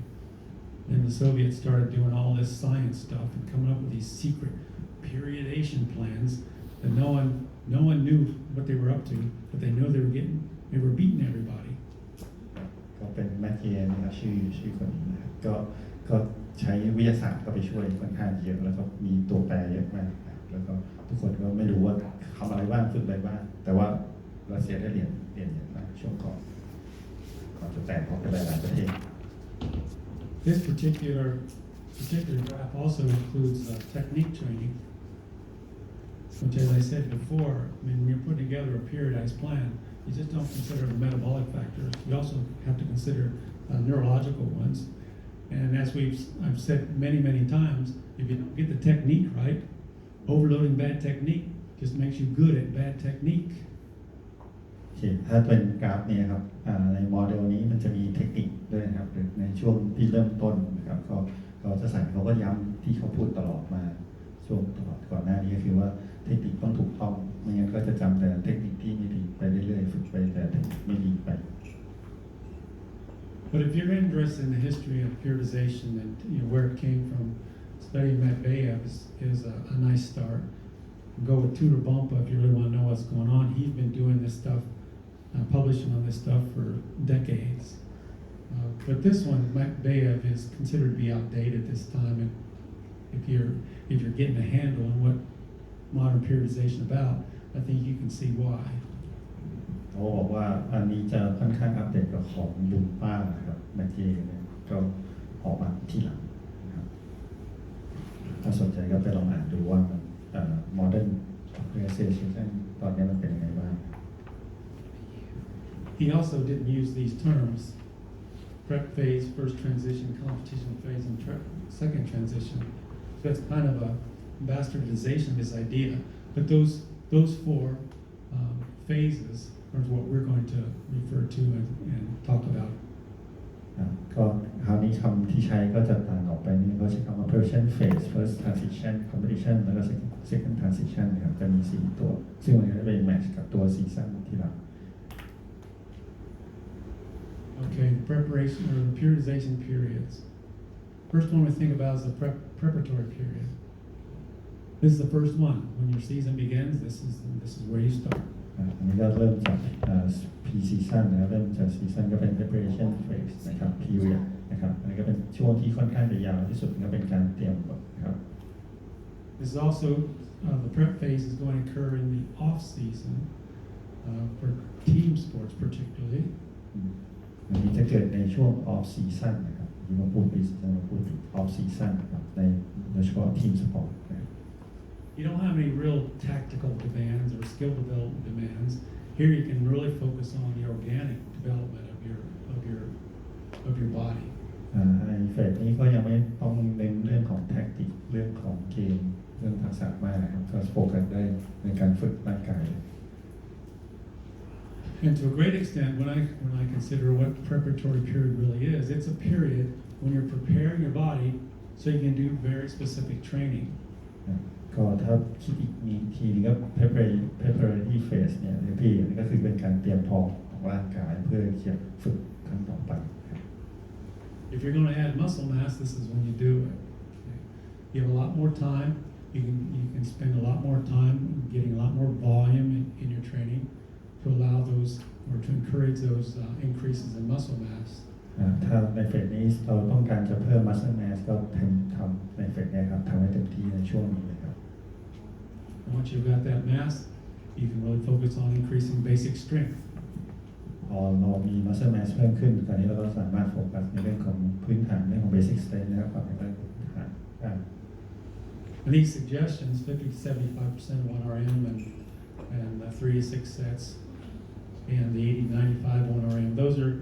And the Soviets started doing all this science stuff and coming up with these secret periodization plans that no one knew what they were up to, but they know they were beating everybody. ก็เป็นแมทเยนนะครับชื่อคนนี้นะครับก็ใช้วิทยาศาสตร์เข้าไปช่วยค่อนข้างเยอะแล้วก็มีตัวแปรเยอะมากนะครับแล้วก็ทุกคนก็ไม่รู้ว่าทำอะไรบ้างฝึกอะไรบ้างแต่ว่ารัสเซียได้เรียนเยอะมากช่วงก่อนจะแตกออกไปหลายประเทศ This particular graph also includes technique training, which, as I said before, when you're putting together a periodized plan, you just don't consider the metabolic factors. You also have to consider neurological ones. And as I've said many times, if you don't get the technique right, overloading bad technique just makes you good at bad technique. ถ้าเป็นกราฟนี้ครับในโมเดลนี้มันจะมีเทคนิคด้วยนะครับในช่วงที่เริ่มต้นนะครับเขาจะใส่เขาก็ย้ำที่เขาพูดตลอดมาช่วงตลอดก่อนหน้านี้ก็คือว่าเทคนิคต้องถูกต้องไม่งั้นก็จะจำแต่เทคนิคที่ไม่ดีไปเรื่อยๆฝึกไปแต่เทคนิคไม่ดีไป But if you're interested in the history of periodization and where it came from, studying Medvedev is a nice start. Go with Tudor Bompa if you really want to know what's going on. He's been doing this stuff, publishing on this stuff for decades. But this one, Medvedev, is considered to be outdated this time. And if you're getting a handle on what modern periodization about, I think you can see why. เขาบอกว่าอันนี้จะค่อนข้างอัปเดตกับของบุมป้าครับแมทเจเนี่ยก็ออกมาที่หลังนะครับถ้าสนใจก็ไปลองอ่านดูว่าmodern periodization ตอนนี้มันเป็นยังไงบ้าง He also didn't use these terms: prep phase, first transition, competition phase, and second transition. So it's kind of a bastardization of this idea. But those four phases are what we're going to refer to and talk about. ก็คราวนี้คำที่ใช้ก็จะต่างออกไปนี่ก็ใช้คำว่า preparation phase first transition competition แล้วก็ second transition นะครับจะมี4ตัวซึ่งมันจะไปแมทช์กับตัวซีซั่นที่หลัง Okay, preparation or the periodization periods. First one we think about is the preparatory period. This is the first one. When your season begins, this is where you start. อันนี้ก็เริ่มจาก pre-season นะครับเริ่มจาก season ก็เป็น preparation phase นะครับ period นะครับอันนี้ก็เป็นช่วงที่ค่อนข้างจะยาวที่สุดก็เป็นการเตรียมก่อนนะครับ This is also the prep phase is going to occur in the off season for team sports particularly. อันนี้จะเกิดในช่วง off season นะครับที่มาพูด pre-season มาพูด off season นะครับในโดยเฉพาะ team sport นะครับ You don't have any real tactical demands or skill development demands. Here you can really focus on the organic development of your body. ในเฟสนี้ก็ยังไม่ต้องเน้นเรื่องของแท็กติกเรื่องของเกมเรื่องทักษะมากนะครับก็โฟกัสได้ในการฝึกร่างกาย And to a great extent, when I consider what preparatory period really is, it's a period when you're preparing your body so you can do very specific training. ก็ถ้าคิดอีกทีนึงก็ preparatory phase เนี่ยหรือพี่นี่ก็คือเป็นการเตรียมพร้อมของร่างกายเพื่อที่จะฝึกครั้งต่อไป If you're going to add muscle mass, this is when you do it. Okay. You have a lot more time. You can spend a lot more time getting a lot more volume in your training to allow those or to encourage those increases in muscle mass. ถ้าในเฟสนี้เราต้องการจะเพิ่ม muscle mass ก็ทำในเฟสนี้ครับทำให้เต็มที่ในช่วงนี้เลยครับ Once you've got that mass, you can really focus on increasing basic strength. พอเรามี muscle mass เพิ่มขึ้นตอนนี้เราก็สามารถโฟกัสในเรื่องของพื้นฐานเรื่องของ basic strength นะครับความแข็งแรงพื้นฐานได้ And these suggestions, 50 to 75% of 1 RM and 3 to 6 sets, and the 80-95 1RM. Those are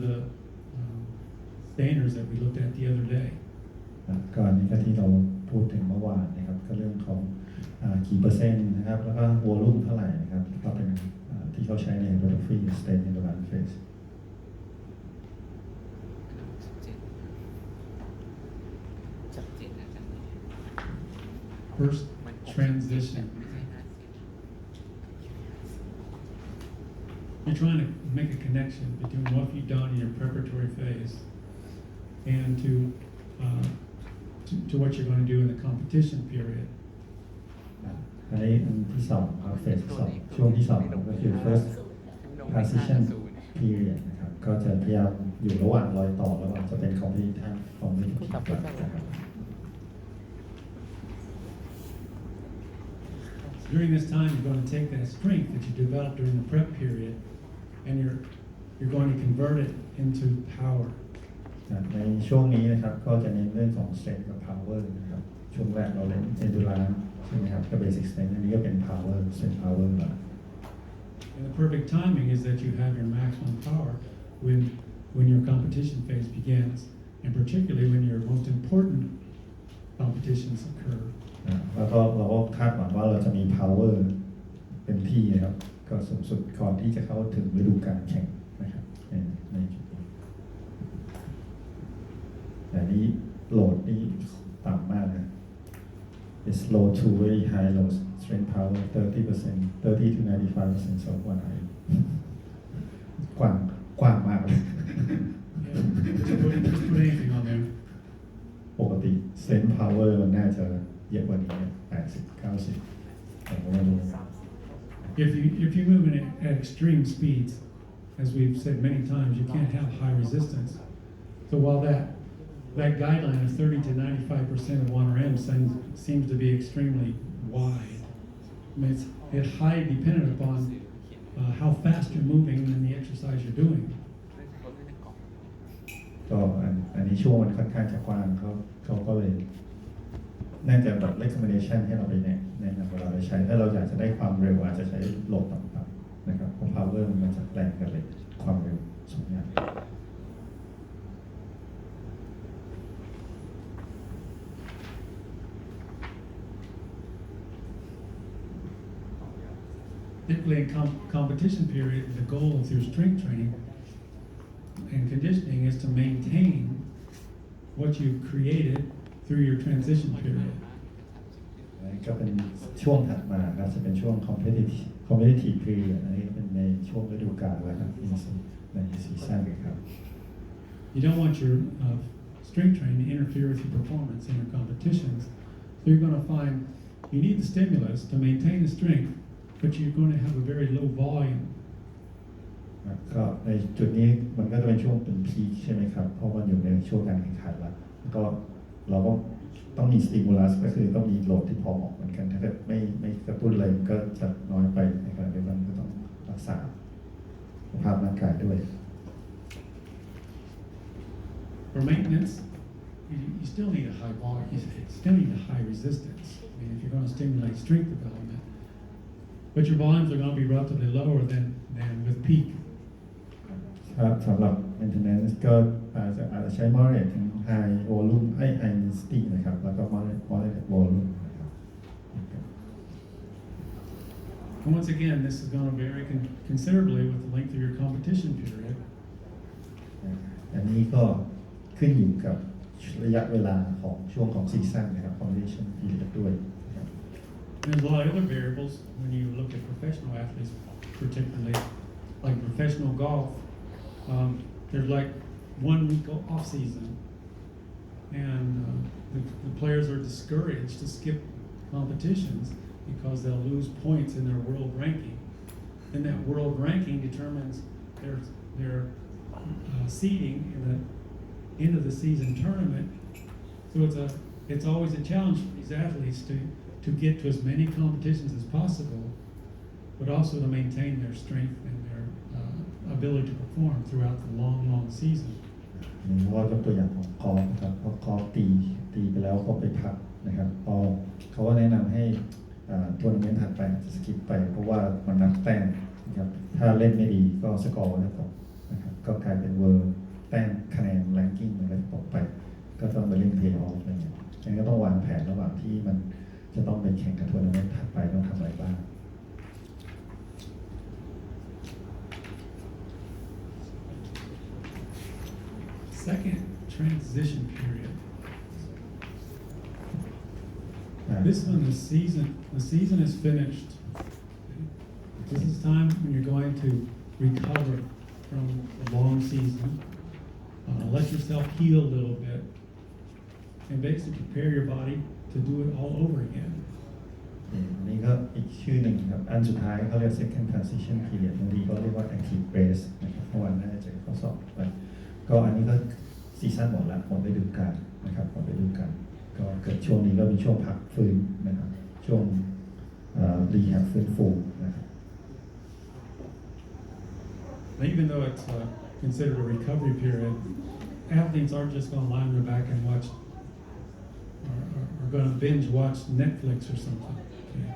the standards that we looked at the other day. ก่อนนี้ก็ที่เราพูดถึงเมื่อวานนะครับก็เรื่องของกี่เปอร์เซ็นต์นะครับแล้วก็วอลลุ่มเท่าไหร่นะครับก็เป็นที่เขาใช้ใน Hypertrophy State Endurance Phase First transition. You're trying to make a connection between what you've done in your preparatory phase and to what you're going to do in the competition period. อันนี้อันที่สองครับเฟสสองช่วงที่สองก็คือ first transition period นะครับก็จะพยายามอยู่ระหว่างรอยต่อระหว่างจะเป็น competitive นะครับ During this time, you're going to take that strength that you developed during the prep period, and you're going to convert it into power. ในช่วงนี้นะครับก็จะเน้นเรื่องของ strength กับ power นะครับช่วงแรกเราเล่น endurance ใช่ไหมครับก็ basic strength อันนี้ก็เป็น power strength power มา And the perfect timing is that you have your maximum power when your competition phase begins, and particularly when your most important competitions occur. แล้วก็เราก็คาดหวังว่าเราจะมี power เป็นที่นะครับก็สูงสุดก่อนที่จะเข้าถึงฤดูกาลแข่งนะครับในจุดนี้แต่นี้โหลดนี่ต่ำมากนะ It's low to very high load strength power 30% 30 to 95% of one eye กว้างมากเลย Just put anything on there. ปกติ strength power มันน่าจะเยอะกว่านี้80-90แต่ไม่รู้ If you move at extreme speeds, as we've said many times, you can't have high resistance. So while that guideline of 30 to 95% of 1RM seems to be extremely wide, I mean, it's highly dependent upon how fast you're moving and the exercise you're doing. ก็อันนี้ช่วงมันค่อนข้างจะกว้างเขาก็เลยน่าจะแบบ recommendation ให้เราไปแนะนำเวลาเราใช้ถ้าเราอยากจะได้ความเร็วอาจจะใช้โหลดต่ำๆนะครับเพราะ power มันมาจากแรงกับเหล็กความเร็วสองอย่าง Typically in competition period, the goal of your strength training and conditioning is to maintain what you've created through your transition period. ก็เป็นช่วงถัดมาครับจะเป็นช่วง competitive period อันนี้เป็นในช่วงฤดูกาลแล้วครับในซีซั่นครับ You don't want your strength training to interfere with your performance in your competitions. So you're going to find you need the stimulus to maintain the strength, but you're going to have a very low volume. ก็ในจุดนี้มันก็จะเป็นช่วงเป็นพีคใช่ไหมครับเพราะมันอยู่ในช่วงการแข่งขันแล้วก็เราก็ต้องมีสติมูลัสก็คือต้องมีโหลดที่พอเหมาะเหมือนกันถ้าเกิดไม่กระตุ้นเลยก็จะน้อยไปในขณะเดียวกันก็ต้องรักษาสภาพร่างกายด้วย For maintenance, you still need a high volume. You still need a high resistance. I mean, if you're going to stimulate strength development, but your volumes are going to be relatively lower than with peak. ครับสำหรับ maintenance ก็อาจจะใช้ moderate ถึง high volume high intensity นะครับแล้วก็ moderate volume นะครับ And once again, this is going to vary considerably with the length of your competition period. อันนี้ก็ขึ้นอยู่กับระยะเวลาของช่วงของซีซั่นนะครับ competition period ด้วยนะครับ There's a lot of other variables when you look at professional athletes, particularly like professional golf. There's like 1 week off season, and the players are discouraged to skip competitions because they'll lose points in their world ranking, and that world ranking determines their seeding in the end of the season tournament. So it's always a challenge for these athletes to get to as many competitions as possible, but also to maintain their strength and their ability to perform throughout the long season. เรายกตัวอย่างของกอล์ฟนะครับเพราะกอล์ฟตีไปแล้วเขาไปพักนะครับพอเขาก็แนะนำให้ทัวร์นาเมนต์ถัดไปจะสกิปไปเพราะว่ามันนับแต้ม นะครับถ้าเล่นไม่ดีก็สกอร์ก็จะตกนะครับก็กลายเป็นเวอร์แต้มคะแนนแรงกิ้งมันก็จะตกไปก็ต้องไปเล่นเพลย์ออฟอะไรเงี้ยงั้นก็ต้องวางแผนระหว่างที่มันจะต้องไปแข่งกับทัวร์นาเมนต์ถัดไปต้องทำอะไรบ้าง Second transition period. This one, the season is finished. This is time when you're going to recover from a long season. Let yourself heal a little bit, and basically prepare your body to do it all over again. อันนี้ก็อีกชื่อหนึ่งครับอันสุดท้ายเขาเรียก second transition period บางทีก็เรียกว่า active rest นะครับเพราะวันน่าจะเจอข้อสอบไปก็อันนี้ก็ซีซั่นหมดละหมดฤดูกาลนะครับหมดฤดูกาลก็เกิดช่วงนี้ก็เป็นช่วงพักฟื้นนะครับช่วงrehab ฟื้นฟูนะครับ Even though it's considered a recovery period, athletes aren't just going to lie on their back and watch, or going to binge watch Netflix or something. Okay?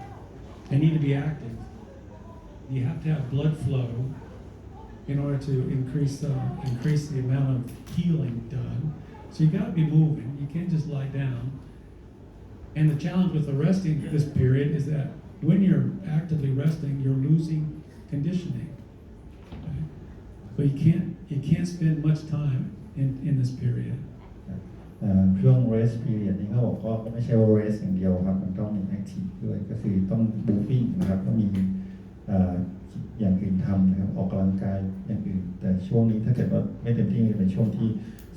They need to be active. You have to have blood flow in order to increase the amount of healing done. So you got to be moving. You can't just lie down. And the challenge with the resting this period is that when you're actively resting, you're losing conditioning. Okay? So you can't spend much time in this period. ช่วง rest period นี้เขาบอกว่าไม่ใช่ว่า rest อย่างเดียวครับมันต้องมี active ด้วยก็คือต้อง moving นะครับต้องมีอย่างอื่นทำนะครับออกกำลังกายอย่างอื่นแต่ช่วงนี้ถ้าเกิดว่าไม่เต็มที่จะเป็นช่วงที่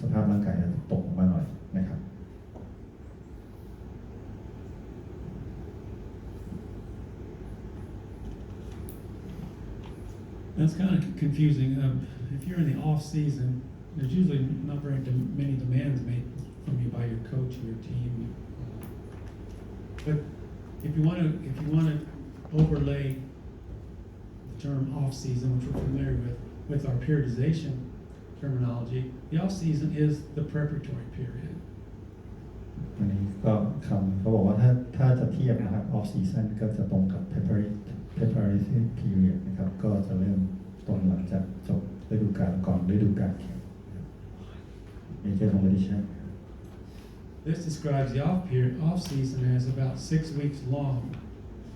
สภาพร่างกายจะตกมาหน่อยนะครับ That's kind of confusing. If you're in the off season, there's usually not very many demands made from you by your coach or your team. But if you want to overlay the term off season, which we're familiar with our periodization terminology, the off season is the preparatory period. อันนี้ก็คำเขาบอกว่าถ้าจะเทียบนะครับ off season ก็จะตรงกับ preparatory period นะครับก็จะเริ่มตรงหลังจากจบฤดูกาลก่อนฤดูกาลแข่ง major competition. This describes the off season as about 6 weeks long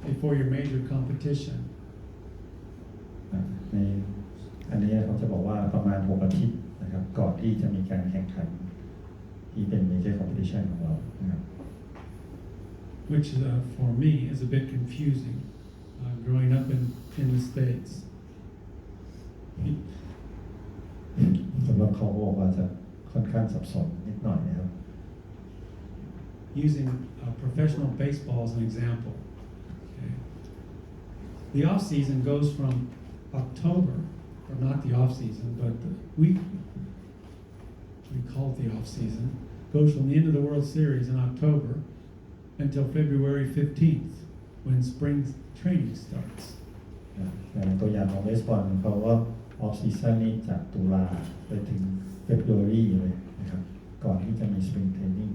before your major competition. ในอันนี้เขาจะบอกว่าประมาณ6 อาทิตย์นะครับก่อนที่จะมีการแข่งขันที่เป็น major competition ของเรานะครับ Which for me is a bit confusing growing up in the States. สำหรับเขาบอกว่าจะค่อนข้างสับสนนิดหน่อยนะครับ Using professional baseball as an example. Okay. The off season goes from October, or not the off season, but we call it the off season, goes from the end of the World Series in October until February 15th, when spring training starts. ตัวอย่างของเบสบอลเขาว่า off season นี่จากตุลาไปถึง February เลยนะครับก่อนที่จะมี spring training.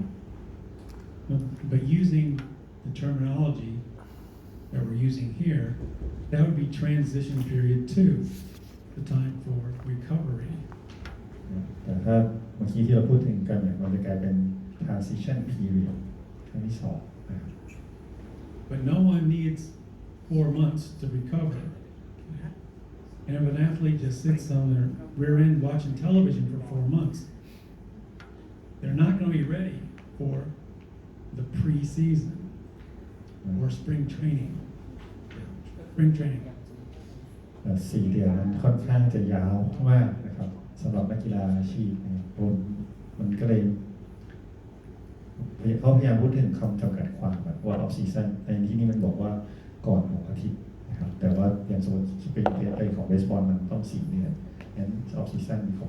But using the terminology that we're using here, that would be transition period 2, the time for recovery. แต่ถ้าเมื่อกี้ที่เราพูดถึงกันเนี่ยมันจะกลายเป็น transition period ครั้งที่2นะครับ But no one needs 4 months to recover. And if an athlete just sits on their rear end watching television for 4 months, they're not going to be ready for the pre-season or spring training. Spring training. 4 เดือนนั้นค่อนข้างจะยาวมากนะครับสำหรับนักกีฬาอาชีพมันก็เลยเขาพยายามพูดถึงคำจำกัดความแบบว่า off season ในที่นี้มันบอกว่าก่อน6 อาทิตย์นะครับแต่ว่าอย่างสมมติเป็นไปของเบสบอลมันต้อง4 เดือนงั้น off season ข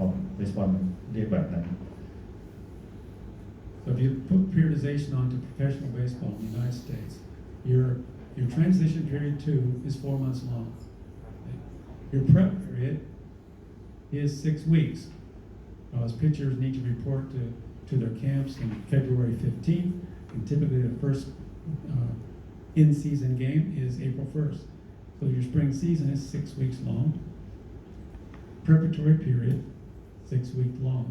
องเบสบอลมันเรียกแบบนั้น So if you put periodization onto professional baseball in the United States, your transition period 2 is 4 months long. Okay? Your prep period is 6 weeks. As pitchers need to report to their camps on February 15th, and typically the first in-season game is April 1st. So your spring season is 6 weeks long. Preparatory period, 6 weeks long.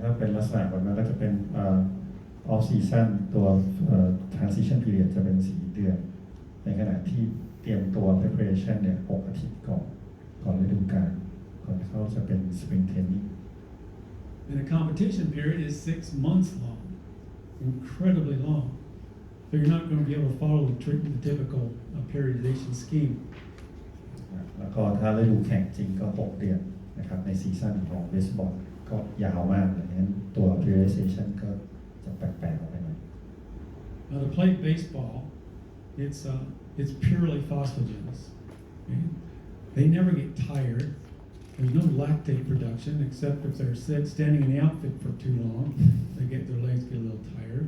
ถ้าเป็นลักษณะแบบนั้นก็จะเป็นoff season ตัว transition period จะเป็น4 เดือนในขณะที่เตรียมตัว preparation เนี่ย6 อาทิตย์ก่อนฤดูกาลก่อนเข้าจะเป็น spring training. And the competition period is 6 months long, incredibly long. So you're not going to be able to follow the typical periodization scheme. แล้วก็ถ้าฤดูแข่งจริงก็6 เดือนนะครับในซีซั่นของเบสบอลก็ยาวมากเลยงั้นตัว periodization ก็จะแปลกๆออกไปหน่อย Now to play baseball, it's purely phosphogens. Okay? They never get tired. There's no lactate production except if they're standing in the outfit for too long. Their legs get a little tired.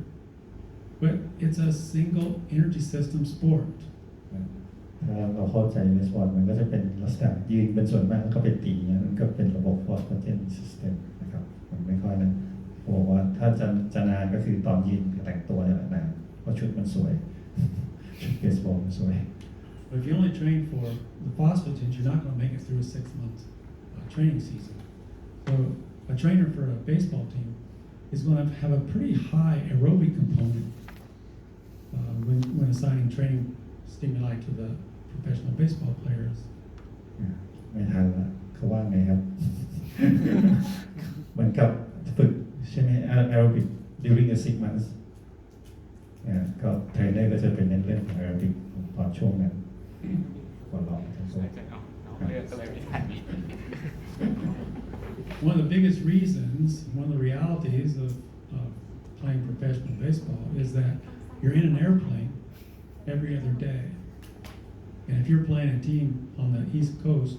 But it's a single energy system sport. ถ้าเราเข้าใจเบสบอลมันก็จะเป็นลักษณะยืนเป็นส่วนมากแล้วก็ไปตีนั่นก็เป็นระบบ phosphagen system นะครับมันไม่ค่อยนั้นบอกว่าถ้าจะนานก็คือตอนยืนแต่งตัวเนี่ยนานเพราะชุดมันสวยชุดเบสบอลมันสวย But if you only train for the phosphagens, you're not going to make it through a 6-month training season. So a trainer for a baseball team is going to have a pretty high aerobic component when assigning training stimuli to the professional baseball players. ไม่ทันละเขาว่าไงครับ เหมือนกับฝึกใช่ไหม aerobic during the 6 months ก็เทรนเนอร์ก็จะเป็นเน้นเรื่องของ aerobic ตอนช่วงนั้นก่อนลองทั้งช่วง One of the biggest reasons, one of the realities of playing professional baseball is that you're in an airplane every other day. And if you're playing a team on the East Coast,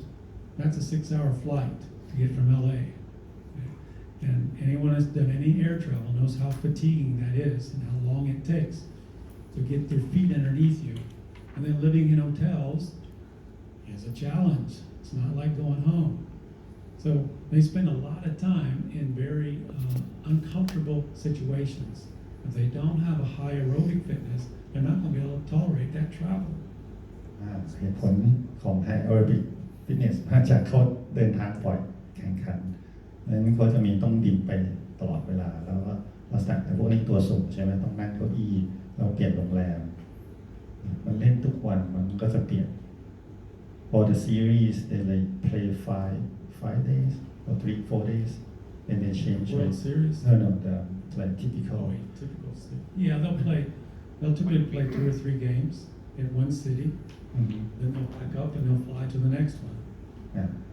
that's a 6-hour flight to get from LA. And anyone who's done any air travel knows how fatiguing that is and how long it takes to get your feet underneath you. And then living in hotels is a challenge. It's not like going home. So they spend a lot of time in very uncomfortable situations. If they don't have a high aerobic fitness, they're not going to be able to tolerate that travel. เหตุผลของ High Aerobic Fitness มาจากเขาเดินทางบ่อยแข่งขันนั้นเขาจะมีต้องบินไปตลอดเวลาแล้วก็ลักษณะแต่พวกนี้ตัวสูงใช่ไหมต้องนั่งเก้าอี้เราเปลี่ยนโรงแรมมันเล่นทุกวันมันก็จะเปลี่ยน For the series they like play 5 days or 3-4 days and they change World Series? No the like typical Typical city. Yeah, they'll typically play 2 or 3 games in one city. Then they'll pack up and they'll fly to the next one.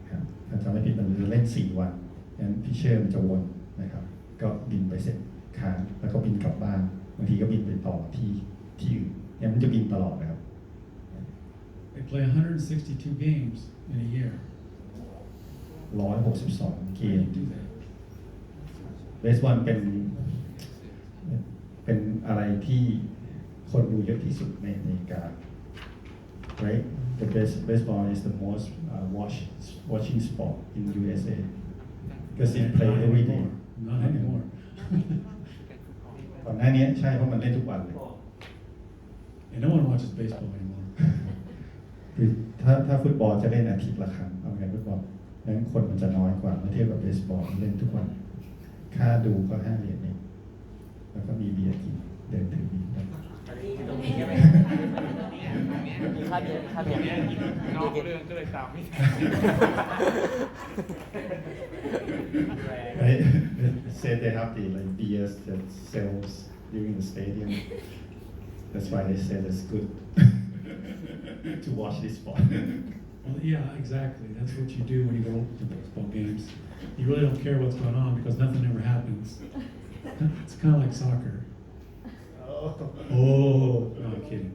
ครับถ้าจำไม่ผิดมันจะเล่น4 วันงั้นพี่เชื่อมันจะวนนะครับก็บินไปเสร็จค้างแล้วก็บินกลับบ้านบางทีก็บินไปต่อที่อื่นงั้นมันจะบินตลอดนะครับ They play 162 games in a year. 162 เก How ม do you do that? เบสบอลเป็นอะไรที่คนดูเยอะที่สุดในอเมริกา right the baseball is the most watching sport in USA because it play Not every day anymore. Not anymore. ก่อนหน้านี้ใช่เพราะมันเล่นทุกวันเลย And no one watches baseball anymore. คือถ้าฟุตบอลจะเล่นอาทิตย์ละครั้งเอาไงฟุตบอลนั้นคนมันจะน้อยกว่าเมื่อเทียบกับเบสบอลเล่นทุกวันค่าดูก็5 เหรียญเองแล้วก็มีเบียร์กินเดินถือบีร์ มีค่าเบียร์นอกเรื่องก็เลยตามไม่ทัน Right? They say they have the like beers that sells during the stadium. That's why they say it's good to watch this sport. Well, yeah, exactly. That's what you do when you go to baseball games. You really don't care what's going on because nothing ever happens. It's kind of like soccer. Oh, no, I'm kidding.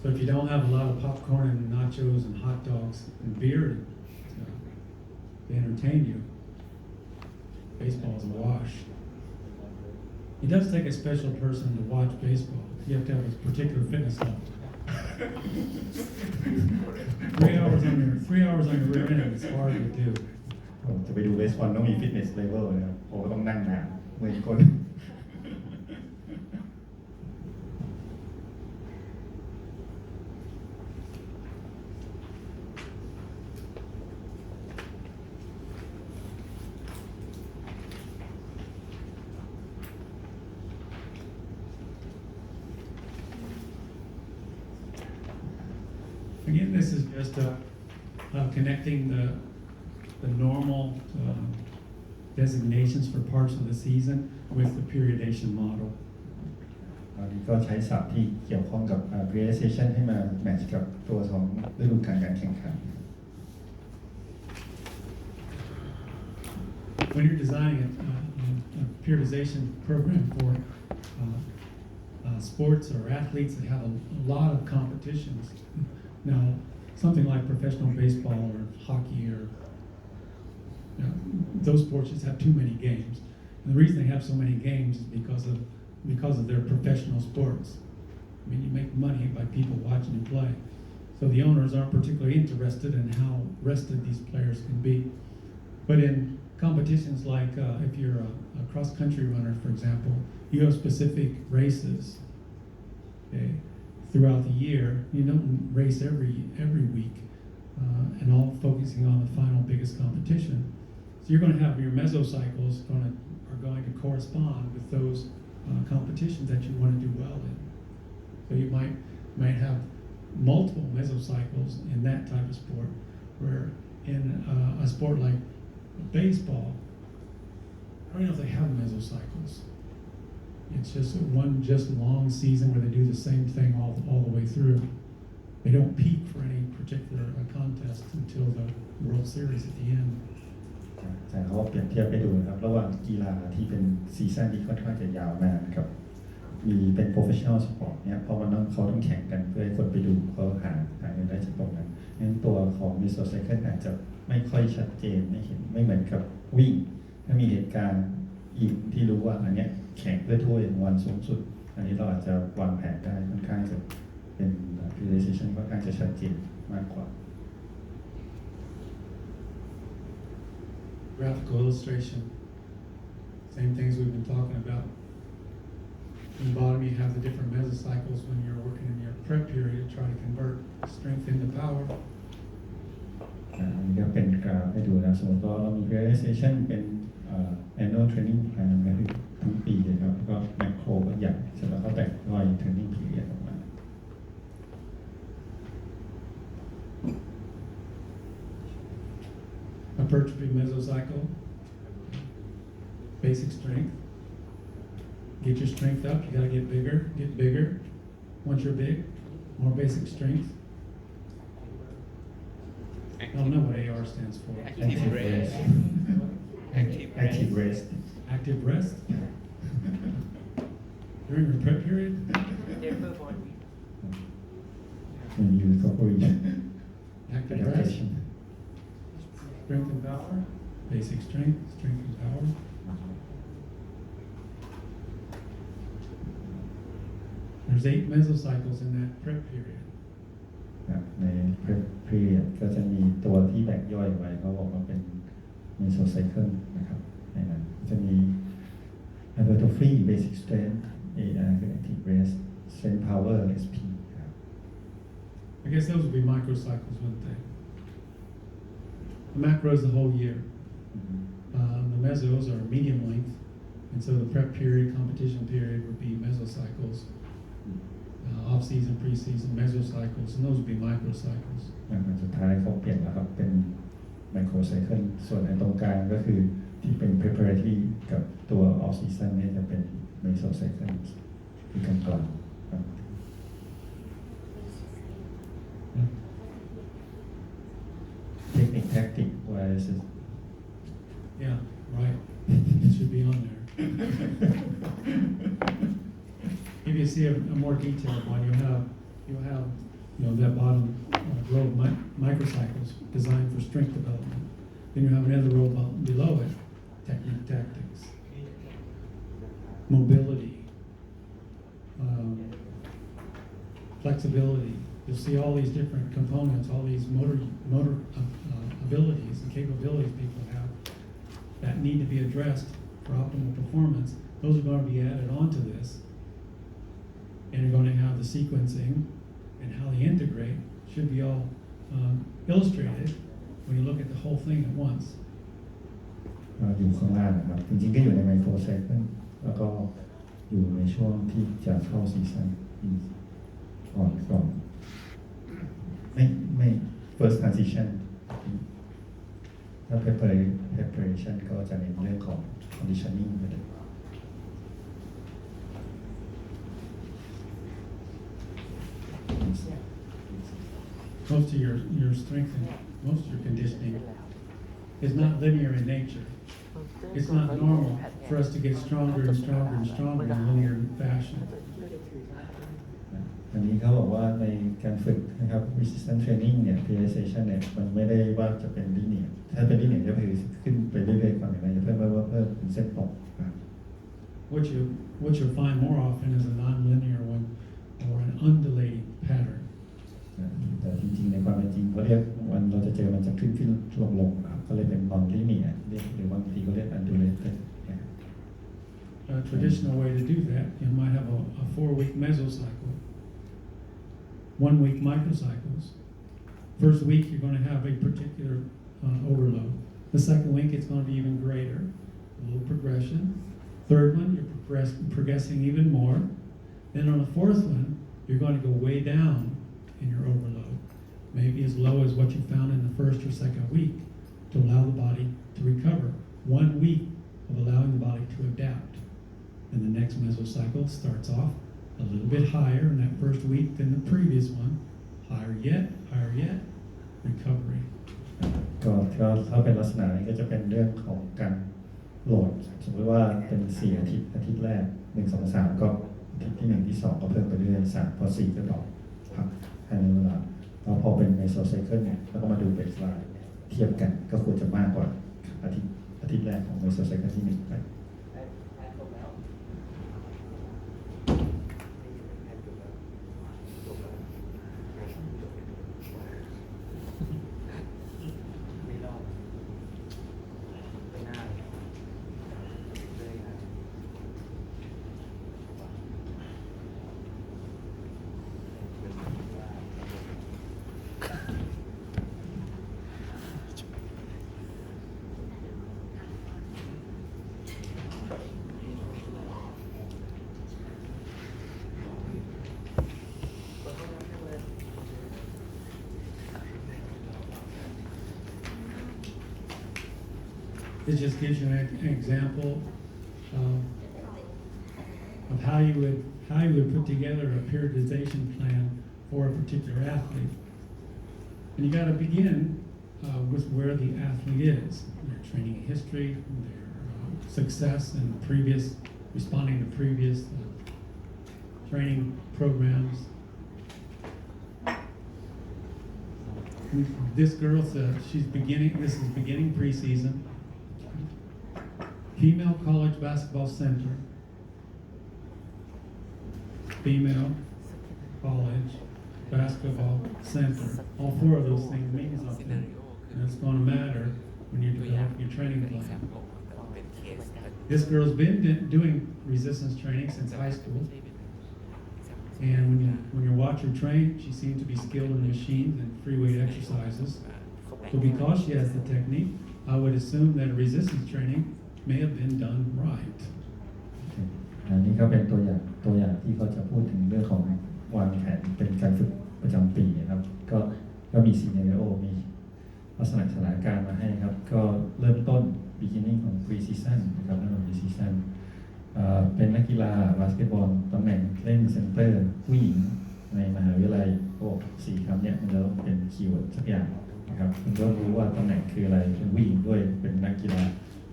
So if you don't have a lot of popcorn and nachos and hot dogs and beer to entertain you, baseball is a wash. It does take a special person to watch baseball. You have to have a particular fitness level. 3 hours on your rear end is hard to do. จะไปดูเบสบอลต้องมีฟิตเนสเลเวลนะครับผมก็ต้องนั่งนานเหมือนคน Again, this is just connecting the normal designations for parts of the season with the periodization model. ตอนนี้ก็ใช้ศัพท์ที่เกี่ยวข้องกับ periodization ให้มาแมทช์กับตัวของฤดูกาลการแข่งขัน When you're designing a periodization program for sports or athletes that have a lot of competitions, now something like professional baseball or hockey or those sports just have too many games. And the reason they have so many games is because of their professional sports. I mean, you make money by people watching you play. So the owners aren't particularly interested in how rested these players can be. But in competitions like if you're a cross-country runner, for example, you have specific races, okay, throughout the year. You don't race every week and all focusing on the final biggest competition. So you're going to have your mesocycles are going to correspond with those competitions that you want to do well in. So you might have multiple mesocycles in that type of sport, where in a sport like baseball, I don't know if they have mesocycles. It's just one long season where they do the same thing all the way through. They don't peak for any particular contest until the World Series at the end. แต่เขาเปรียบเทียบไปดูนะครับระหว่างกีฬาที่เป็นซีซั่นที่ค่อนข้างจะยาวนานกับมีเป็น professional sport เนี่ยเพราะว่าเขาต้องแข่งกันเพื่อให้คนไปดูเขาหาเงินได้จากตรงนั้นงั้นตัวของ mesocycle อาจจะไม่ค่อยชัดเจนไม่เหมือนกับวิ่งถ้ามีเหตุการณ์อีกที่รู้ว่าอันเนี้ยแข่งเพื่อถ้วยรางวัลสูงสุดอันนี้เราอาจจะวางแผนได้ค่อนข้างจะเป็น periodization ค่อนข้างจะชัดเจนมากกว่า Graphical illustration, same things we've been talking about. In the bottom, you have the different mesocycles when you're working in your prep period, try to convert strength into power. อันนี้ก็เป็นกราฟให้ดูนะสมมติว่าเรามี periodization เป็น annual training plan ก็คือทั้งปีเลยครับแล้วก็ macro ก็ใหญ่เสร็จแล้วก็แบ่งย่อย training period ออกมา Hypertrophy mesocycle, basic strength. Get your strength up, you gotta get bigger. Once you're big, more basic strength. I don't know what AR stands for. Active rest. active rest Active rest? During your prep period? when you incorporate Active rest. Strength and power. Basic strength and power. There's 8 mesocycles in that prep period. ใน prep period ก็จะมีตัวที่แบ่งย่อยไว้เขาบอกว่าเป็น mesocycle นะครับในนั้นจะมี hypertrophy basic strength AR คือ active rest strength power SP ครับ I guess those would be microcycles, wouldn't they? The macro is the whole year. The mesos are medium length, and so the prep period, competition period would be mesocycles. Off-season, pre-season, mesocycles, and those would be microcycles. อันสุดท้ายเขาเปลี่ยนแล้วครับเป็น microcycle ส่วนในตรงกลางก็คือที่เป็น preparatory กับตัว off season เนี่ยจะเป็น mesocycle ที่กลางๆครับ technique tactic wise Yeah, right. It should be on there. If you see a more detailed one, you'll have that bottom row of microcycles designed for strength development. Then you have another row below it, technique tactics, mobility, flexibility. You'll see all these different components, all these motor abilities and capabilities people have that need to be addressed for optimal performance. Those are going to be added onto this. And you're going to have the sequencing and how they integrate should be all illustrated when you look at the whole thing at once. อยู่ข้างล่างนะครับจริงๆก็อยู่ใน microcycle แล้วก็อยู่ในช่วงที่จะเข้าซีซั่นก่อน ไม่ first transition ถ้า preparation ก็จะเน้นเรื่องของ conditioning ไปเลย Most of your strength and most of your conditioning is not linear in nature. It's not normal for us to get stronger and stronger and stronger in a linear fashion. อันนี้เขาบอกว่าในการฝึกนะครับ resistance training เนี่ย periodization เนี่ยมันไม่ได้ว่าจะเป็น linear ถ้าเป็น linear จะคือขึ้นไปเรื่อยๆความอย่างไรจะเพิ่มเป็นเส้นตรงนะครับ What you'll find more often is a non-linear one or an undulating pattern. แต่จริงๆในความเป็นจริงเขาเรียกวันเราจะเจอมันจะขึ้นลงนะครับก็เลยเป็น non-linear หรือบางทีก็เรียก undulated. A traditional way to do that, you might have a 4-week mesocycle, 1-week microcycles. First week you're going to have a particular overload. The second week it's going to be even greater, a little progression. Third one you're progressing even more. Then on the fourth one you're going to go way down in your overload, maybe as low as what you found in the first or second week, to allow the body to recover. 1 week of allowing the body to adapt. And the next mesocycle starts off a little bit higher in that first week than the previous one. Higher yet, recovery. ก็ถ้าเป็นลักษณะนี้ก็จะเป็นเรื่องของการโหลดสมมติว่าเป็น4อาทิตย์แรก1 2 3ก็อาทิตย์ที่1ที่2ก็เพิ่มไปเรื่อย3พอ4ก็ดรอปพักให้ในเวลาแล้วพอเป็นเมโซไซเคิลเนี่ยแล้วก็มาดูเบสไลน์เทียบกันก็ควรจะมากกว่าอาทิตย์แรกของเมโซไซเคิลที่1ไปIt just gives you an example of how you would put together a periodization plan for a particular athlete. And you got to begin with where the athlete is, their training history, their success and responding to previous training programs. This girl said this is beginning preseason. Female College Basketball Center, Female College Basketball Center. All 4 of those things mean something, and it's going to matter when you develop your training plan. This girl's been doing resistance training since high school, and when you watch her train, she seems to be skilled in machines and free weight exercises. So because she has the technique, I would assume that resistance training may have been done right. อันนี้ก็เป็นตัวอย่างที่เขาจะพูดถึงเรื่องของวางแผนเป็นการฝึกประจำปีครับก็มีซีเนริโอมีลักษณะสถานการณ์มาให้ครับก็เริ่มต้น beginning ของ pre-season นะครับนั่นเป็น pre-season เป็นนักกีฬาบาสเกตบอลตำแหน่งเล่นเซนเตอร์ผู้หญิงในมหาวิทยาลัย4 คำเนี่ยมันจะต้องเป็นคีย์เวิร์ดสักอย่างนะครับคุณก็รู้ว่าตำแหน่งคืออะไรเป็นผู้หญิงด้วยเป็นนักกีฬา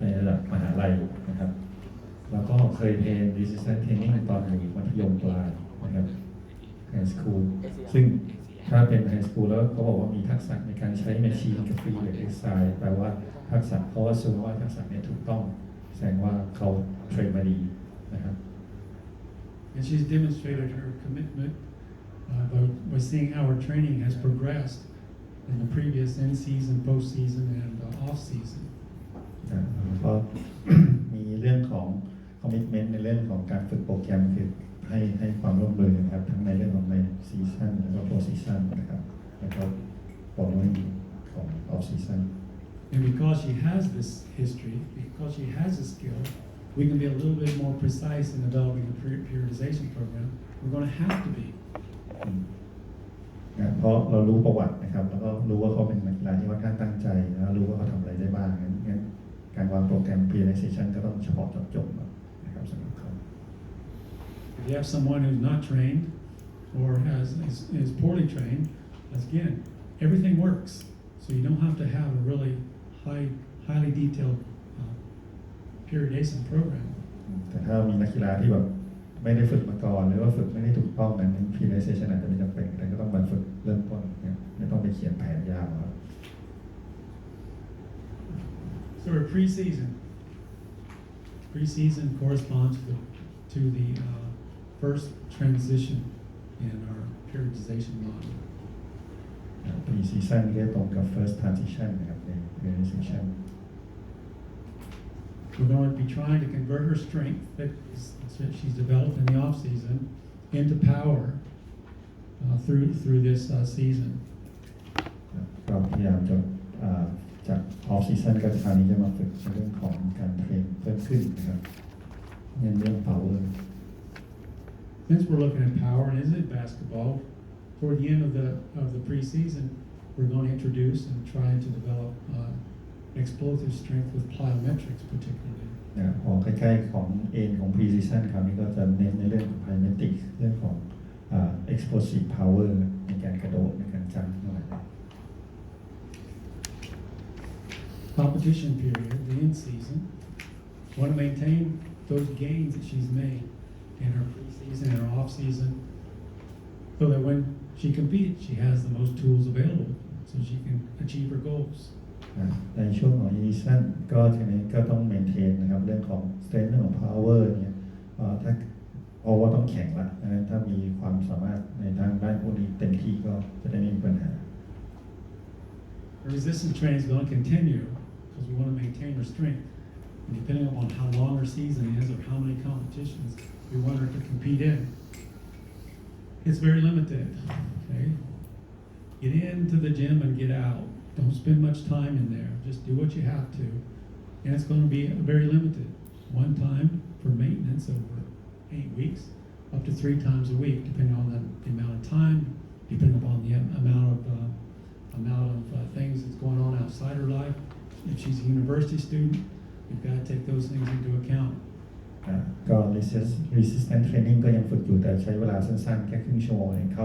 ในระดับมหาลัยนะครับแล้วก็เคยเรียน resistance training ตอนอยู่มัธยมปลายนะครับ high school ซึ่งถ้าเป็น high school แล้วเขาบอกว่ามีทักษะในการใช้ machine กับ free weight exercise แปลว่าทักษะเพราะว่าซูมว่าทักษะนี้ถูกต้องแสดงว่าเขาเทรนมาดีนะครับ And she's demonstrated her commitment by seeing how her training has progressed in the previous in-season, post-season, and off-season. ก็มีเรื่องของ commitment ในเรื่องของการฝึกโปรแกรมคือให้ความร่วมมือนะครับทั้งในเรื่องของในซีซั่นแล้วก็ post season นะครับแล้วก็ following ของ off season. And because she has this history, because she has a skill, we can be a little bit more precise in developing the periodization program. We're going to have to be. นะเพราะเรารู้ประวัตินะครับแล้วก็รู้ว่าเขาเป็นนักกีฬาที่ค่อนข้างตั้งใจแล้วรู้ว่าเขาทำอะไรได้บ้างงั้นการวางโปรแกรม Physiology ก็ต้องเฉพาะเจาะจงนะครับสำหรับเขา If you have someone who's not trained or is poorly trained, again, everything works. So you don't have to have a really highly detailed periodization program. แต่ถ้ามีนักกีฬาที่แบบไม่ได้ฝึกมาก่อนหรือว่าฝึกไม่ได้ถูกต้องนั้น Physiology อาจจะไม่จำเป็นแต่ก็ต้องมาฝึกเริ่มต้นไม่ต้องไปเขียนแผนยาวครับ So our preseason corresponds to the first transition in our periodization model. Pre-season เรียกตรงกับ first transition นะครับใน periodization We're going to be trying to convert her strength that she's developed in the off season into power through this season. เราพยายามจะจาก off season ก็คราวนี้จะมาฝึกในเรื่องของการเทรนเพิ่มขึ้นนะครับเรื่อง power. Since we're looking at power and isn't basketball, toward the end of the preseason, we're going to introduce and try to develop explosive strength with plyometrics particularly. พอใกล้ๆของเอ็นของ pre-season คราวนี้ก็จะเน้นในเรื่องของ plyometrics เรื่องของexplosive power ในการกระโดดในการจัมป์ทั้งหลาย Competition period, the end season, want to maintain those gains that she's made in her preseason and her off season, so that when she competes, she has the most tools available, so she can achieve her goals. ในช่วงของ season ก็ทีนี้ก็ต้อง maintain นะครับเรื่องของ strength เรื่องของ power เนี่ยถ้าเพราะว่าต้องแข่งละดังนั้นถ้ามีความสามารถในทางด้านพวกนี้เต็มที่ก็จะได้ไม่มีปัญหา Her resistance training is going to continue because we want to maintain her strength. And depending upon how long her season is or how many competitions we want her to compete in, it's very limited. Okay, get into the gym and get out. Don't spend much time in there. Just do what you have to, and it's going to be very limited. One time for maintenance over 8 weeks, up to 3 times a week, depending on the amount of time, depending upon the amount of things that's going on outside her life. If she's a university student, you've got to take those things into account. ก็ resistance training ก็ยังฝึกอยู่แต่ใช้เวลาสั้นๆแค่ครึ่งชั่วโมงเองเ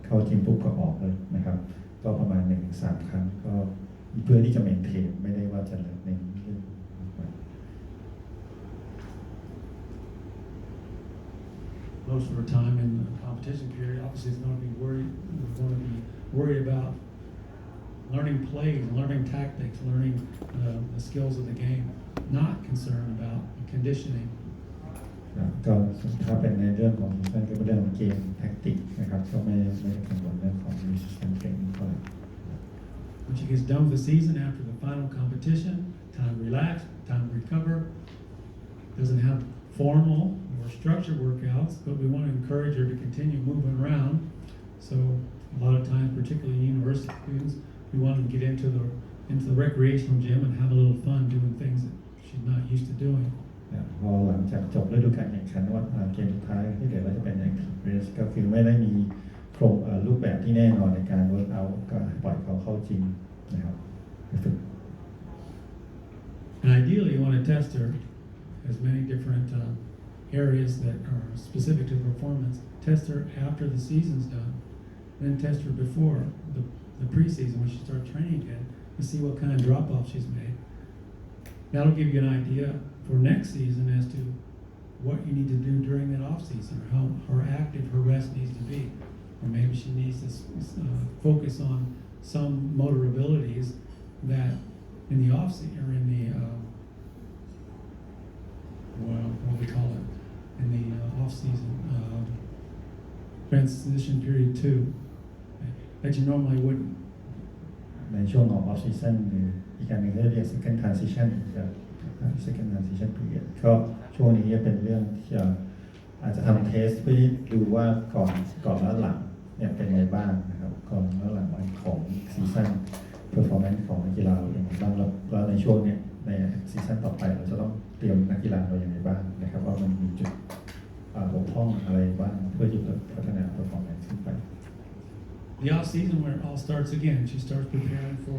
ข้าจิมปุ๊บก็ออกเลยนะครับก็ประมาณ 1-3 ครั้งก็เพื่อที่จะ maintain ไม่ได้ว่าจะเน้นเรื่อง Most of our time in the competition period, obviously, is going to be worried about learning plays, learning tactics, learning the skills of the game, not concerned about conditioning. ก็ถ้าเป็นในเรื่องของ season ก็เป็นเรื่องของเกมแท็กติกนะครับก็ไม่ได้กังวลเรื่องของ resistance training เท่าไหร่ When she gets done with the season after the final competition, time to relax, time to recover. Doesn't have formal or structured workouts, but we want to encourage her to continue moving around. So a lot of times, particularly university students, we want them to get into the recreational gym and have a little fun doing things that she's not used to doing. พอหลังจากจบฤดูกาลแข่งขันว่าเกมสุดท้ายที่เหลือก็จะเป็น active race ก็คือไม่ได้มีโครงรูปแบบที่แน่นอนในการ work out ก็ปล่อยเขาเข้าจริงนะครับ And ideally, you want to test her as many different areas that are specific to performance. Test her after the season's done, then test her before the preseason when she starts training again to see what kind of drop-off she's made. That'll give you an idea for next season as to what you need to do during that off season, or how active her rest needs to be, or maybe she needs to focus on some motor abilities that in the off season or in the what do we call it in the off season transition period 2 that you normally wouldn't. ในช่วงของ off season หรืออีกการหนึ่งเรียก second transition กับ second transition period ก็ช่วงนี้จะเป็นเรื่องที่อาจจะทำเทสเพื่อดูว่าก่อนและหลังเนี่ยเป็นไงบ้างนะครับก่อนและหลังของ season performance ของนักกีฬาเราเป็นไงบ้างแล้วในช่วงเนี้ยใน season ต่อไปเราจะต้องเตรียมนักกีฬาเราอย่างไรบ้างนะครับว่ามันมีจุดบกพร่องอะไรบ้างเพื่อที่จะพัฒนา performance ขึ้นไป the off season where it all starts again. She starts preparing for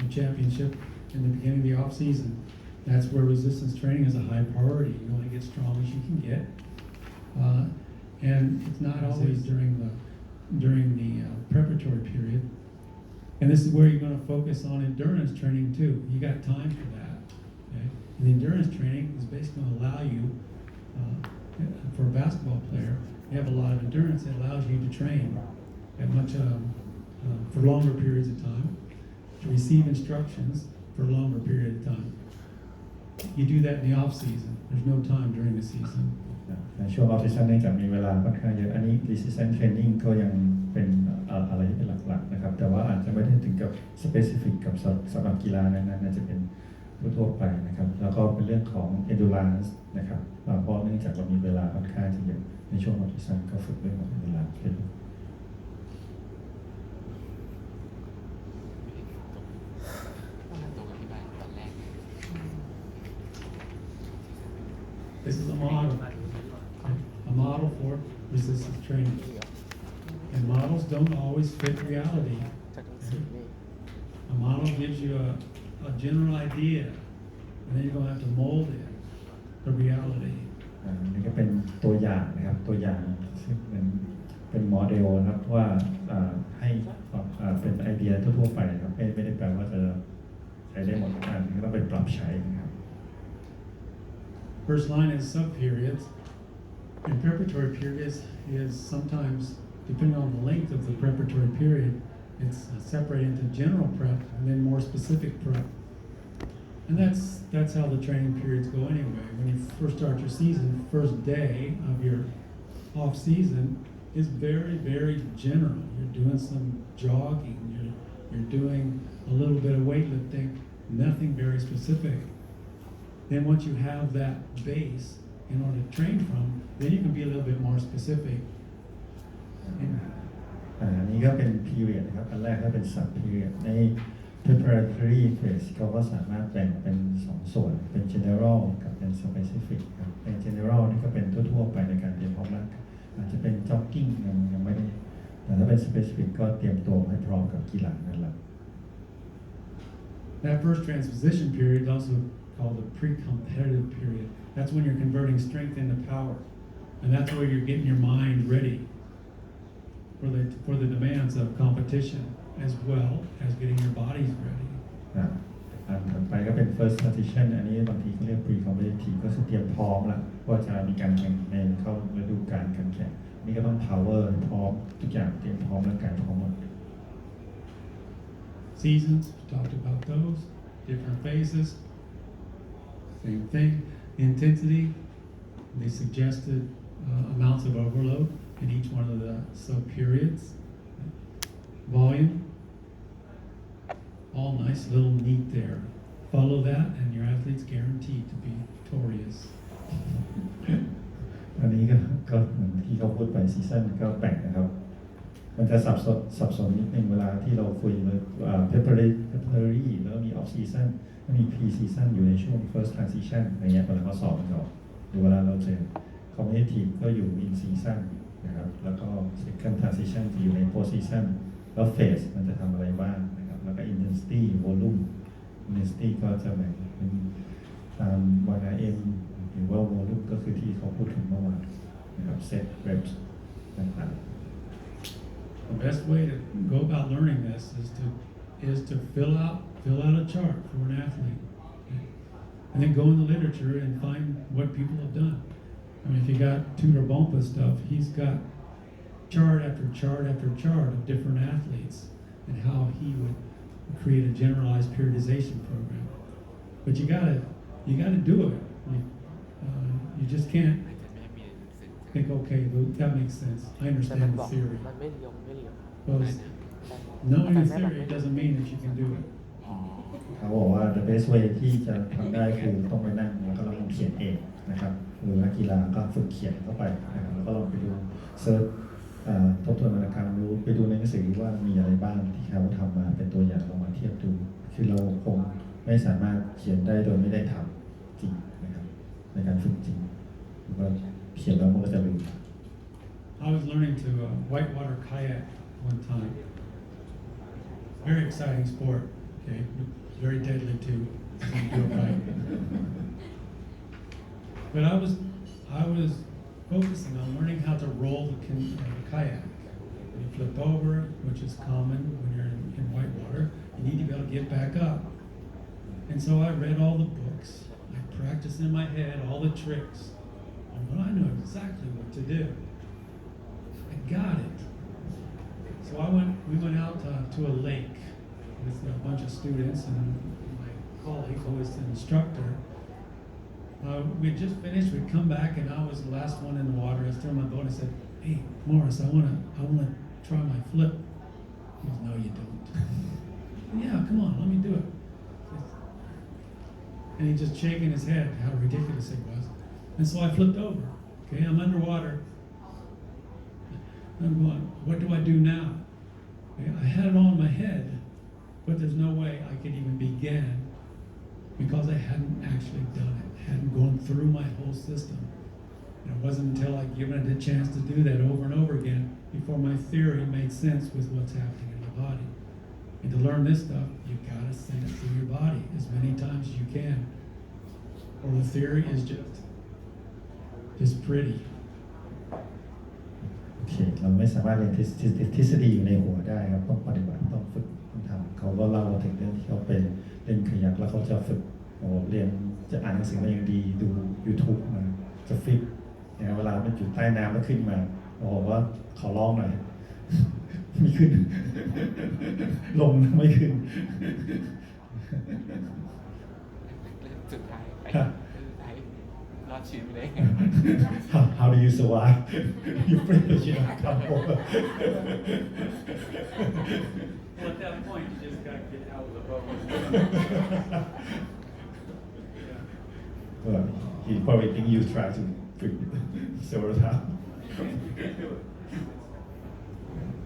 the championship in the beginning of the off season. That's where resistance training is a high priority. You want to get strong as you can get, and it's not always during the preparatory period. And this is where you're going to focus on endurance training too. You got time for that. Okay? And the endurance training is basically going to allow you, for a basketball player, you have a lot of endurance. It allows you to train at much for longer periods of time, to receive instructions for a longer period of time. You do that in the off season. There's no time during the season. ในช่วงออฟซีซั่นเนื่องจากมีเวลาค่อนข้างเยอะอันนี้ resistance training ก็ยังเป็นอะไรที่เป็นหลักๆนะครับแต่ว่าอาจจะไม่ได้ถึงกับ specific กับสำหรับกีฬานั้นอาจจะเป็นทั่วๆไปนะครับแล้วก็เป็นเรื่องของ endurance นะครับเพราะเนื่องจากเรามีเวลาค่อนข้างจะเยอะในช่วงออฟซีซั่นก็ฝึกเรื่องของ endurance เป็น This is a model for resistance training. And models don't always fit reality. A model gives you a general idea, and then you're going to have to mold it for reality. นี่ก็เป็นตัวอย่างนะครับตัวอย่างซึ่งเป็นโมเดลนะครับว่าให้เป็นไอเดียทั่วๆไปนะครับไม่ได้แปลว่าจะใช้ได้หมดทุกอันก็ต้องไปปรับใช้นะครับ First line is sub-periods, and preparatory periods is sometimes, depending on the length of the preparatory period, it's separated into general prep and then more specific prep. And that's how the training periods go anyway. When you first start your season, first day of your off season is very, very general. You're doing some jogging, you're doing a little bit of weightlifting, nothing very specific. Then once you have that base in order to train from, then you can be a little bit more specific. อันนี้ก็เป็น period นะครับอันแรกก็เป็น sub period ใน preparatory phase เขาก็สามารถแบ่งเป็น2ส่วนเป็น general กับเป็น specific ครับเป็น general นี่ก็เป็นทั่วๆไปในการเตรียมพร้อมร่างกายอาจจะเป็น jogging ยังไม่ได้แต่ถ้าเป็น specific ก็เตรียมตัวให้พร้อมกับกีฬานั่นแหละ That first transposition period is also called the pre-competitive period. That's when you're converting strength into power, and that's where you're getting your mind ready for the demands of competition, as well as getting your bodies ready. อันถัดไปก็เป็น first transition อันนี้บางทีเขาเรียก pre-competitive ก็คือเตรียมพร้อมแล้วว่าจะมีการแข่งในเข้าฤดูกาลการแข่งนี่ก็ต้อง power พร้อมทุกอย่างเตรียมพร้อมร่างกายพร้อมหมด Seasons, we talked about those, different phases. Same thing, the intensity, the suggested amounts of overload in each one of the sub-periods. Volume, all nice, little neat there. Follow that and your athlete's guaranteed to be victorious. อันนี้ก็เหมือนที่เขาพูดไปซีซั่นก็แบ่งนะครับมันจะสับสนนิดนึงเวลาที่เราคุยpreparatory แล้วก็มี off season แล้วมี pre season อยู่ในช่วง first transition อะไรเงี้ยเวลาเขาสอบกันออกหรือเวลาเราเจอ competitive ก็อยู่ in season นะครับแล้วก็ second transition จะอยู่ใน post season แล้ว phase มันจะทำอะไรบ้างนะครับแล้วก็ intensity volume intensity ก็จะแบ่งเป็นตาม 1RM หรือว่า volume ก็คือที่เขาพูดถึงเมื่อวานนะครับ set reps ต่างๆThe best way to go about learning this is to fill out a chart for an athlete, and then go in the literature and find what people have done. I mean, if you got Tudor Bompa stuff, he's got chart after chart after chart of different athletes and how he would create a generalized periodization program. But you gotta do it. You just can't think, okay, that makes sense. I understand the theory. Well, knowing the theory doesn't mean that you can do it. เขาบอกว่า the best way ที่จะทำได้คือต้องไปนั่งแล้วก็ลองเขียนเองนะครับหรือนักกีฬาก็ฝึกเขียนเข้าไปนะครับแล้วก็ลองไปดูเซิร์ชทบทวนวรรณกรรมรู้ไปดูในหนังสือว่ามีอะไรบ้างที่เขาทำมาเป็นตัวอย่างลองมาเทียบดูคือเราคงไม่สามารถเขียนได้โดยไม่ได้ทำจริงนะครับในการฝึกจริงหรือว่าเขียนแล้วมันก็จะลืม I was learning to whitewater kayak one time. Very exciting sport, okay? Very deadly too. If you do it right. But I was focusing on learning how to roll the kayak. You flip over, which is common when you're in white water. You need to be able to get back up. And so I read all the books. I practiced in my head all the tricks. And I knew exactly what to do. I got it. So we went out to a lake with a bunch of students and my colleague who was the instructor. We just finished, we'd come back and I was the last one in the water. I was throwing my boat and I said, "Hey, Morris, I wanna try my flip." He goes, "No, you don't." "Yeah, come on, let me do it." And he just shaking his head, how ridiculous it was. And so I flipped over. Okay, I'm underwater. I'm going, what do I do now? Okay, I had it all in my head, but there's no way I could even begin because I hadn't actually done it, hadn't gone through my whole system. And it wasn't until I'd given it a chance to do that over and over again before my theory made sense with what's happening in the body. And to learn this stuff, you've got to send it through your body as many times as you can, or the theory is just pretty. โอเคเราไม่สามารถเรียนทฤษฎีอยู่ในหัวได้ครับต้องปฏิบัติต้องฝึกต้องทำเขาก็เล่าถึงเรื่องที่เขาเป็นเล่นคายักแล้วเขาจะฝึกเรียนจะอ่านหนังสือมาอย่างดีดู YouTube มาจะฟิตเนี่ยเวลามันอยู่ใต้น้ำแล้วขึ้นมาบอกว่าขอร้องหน่อย ไม่ขึ้น ลงไม่ขึ้น สุดท้ายรอดชีวิตได้ How do you survive? You finish it come over. Well, at that point, you just got to get out of the boat. Well, he probably think you try to flip several times. You can't do it.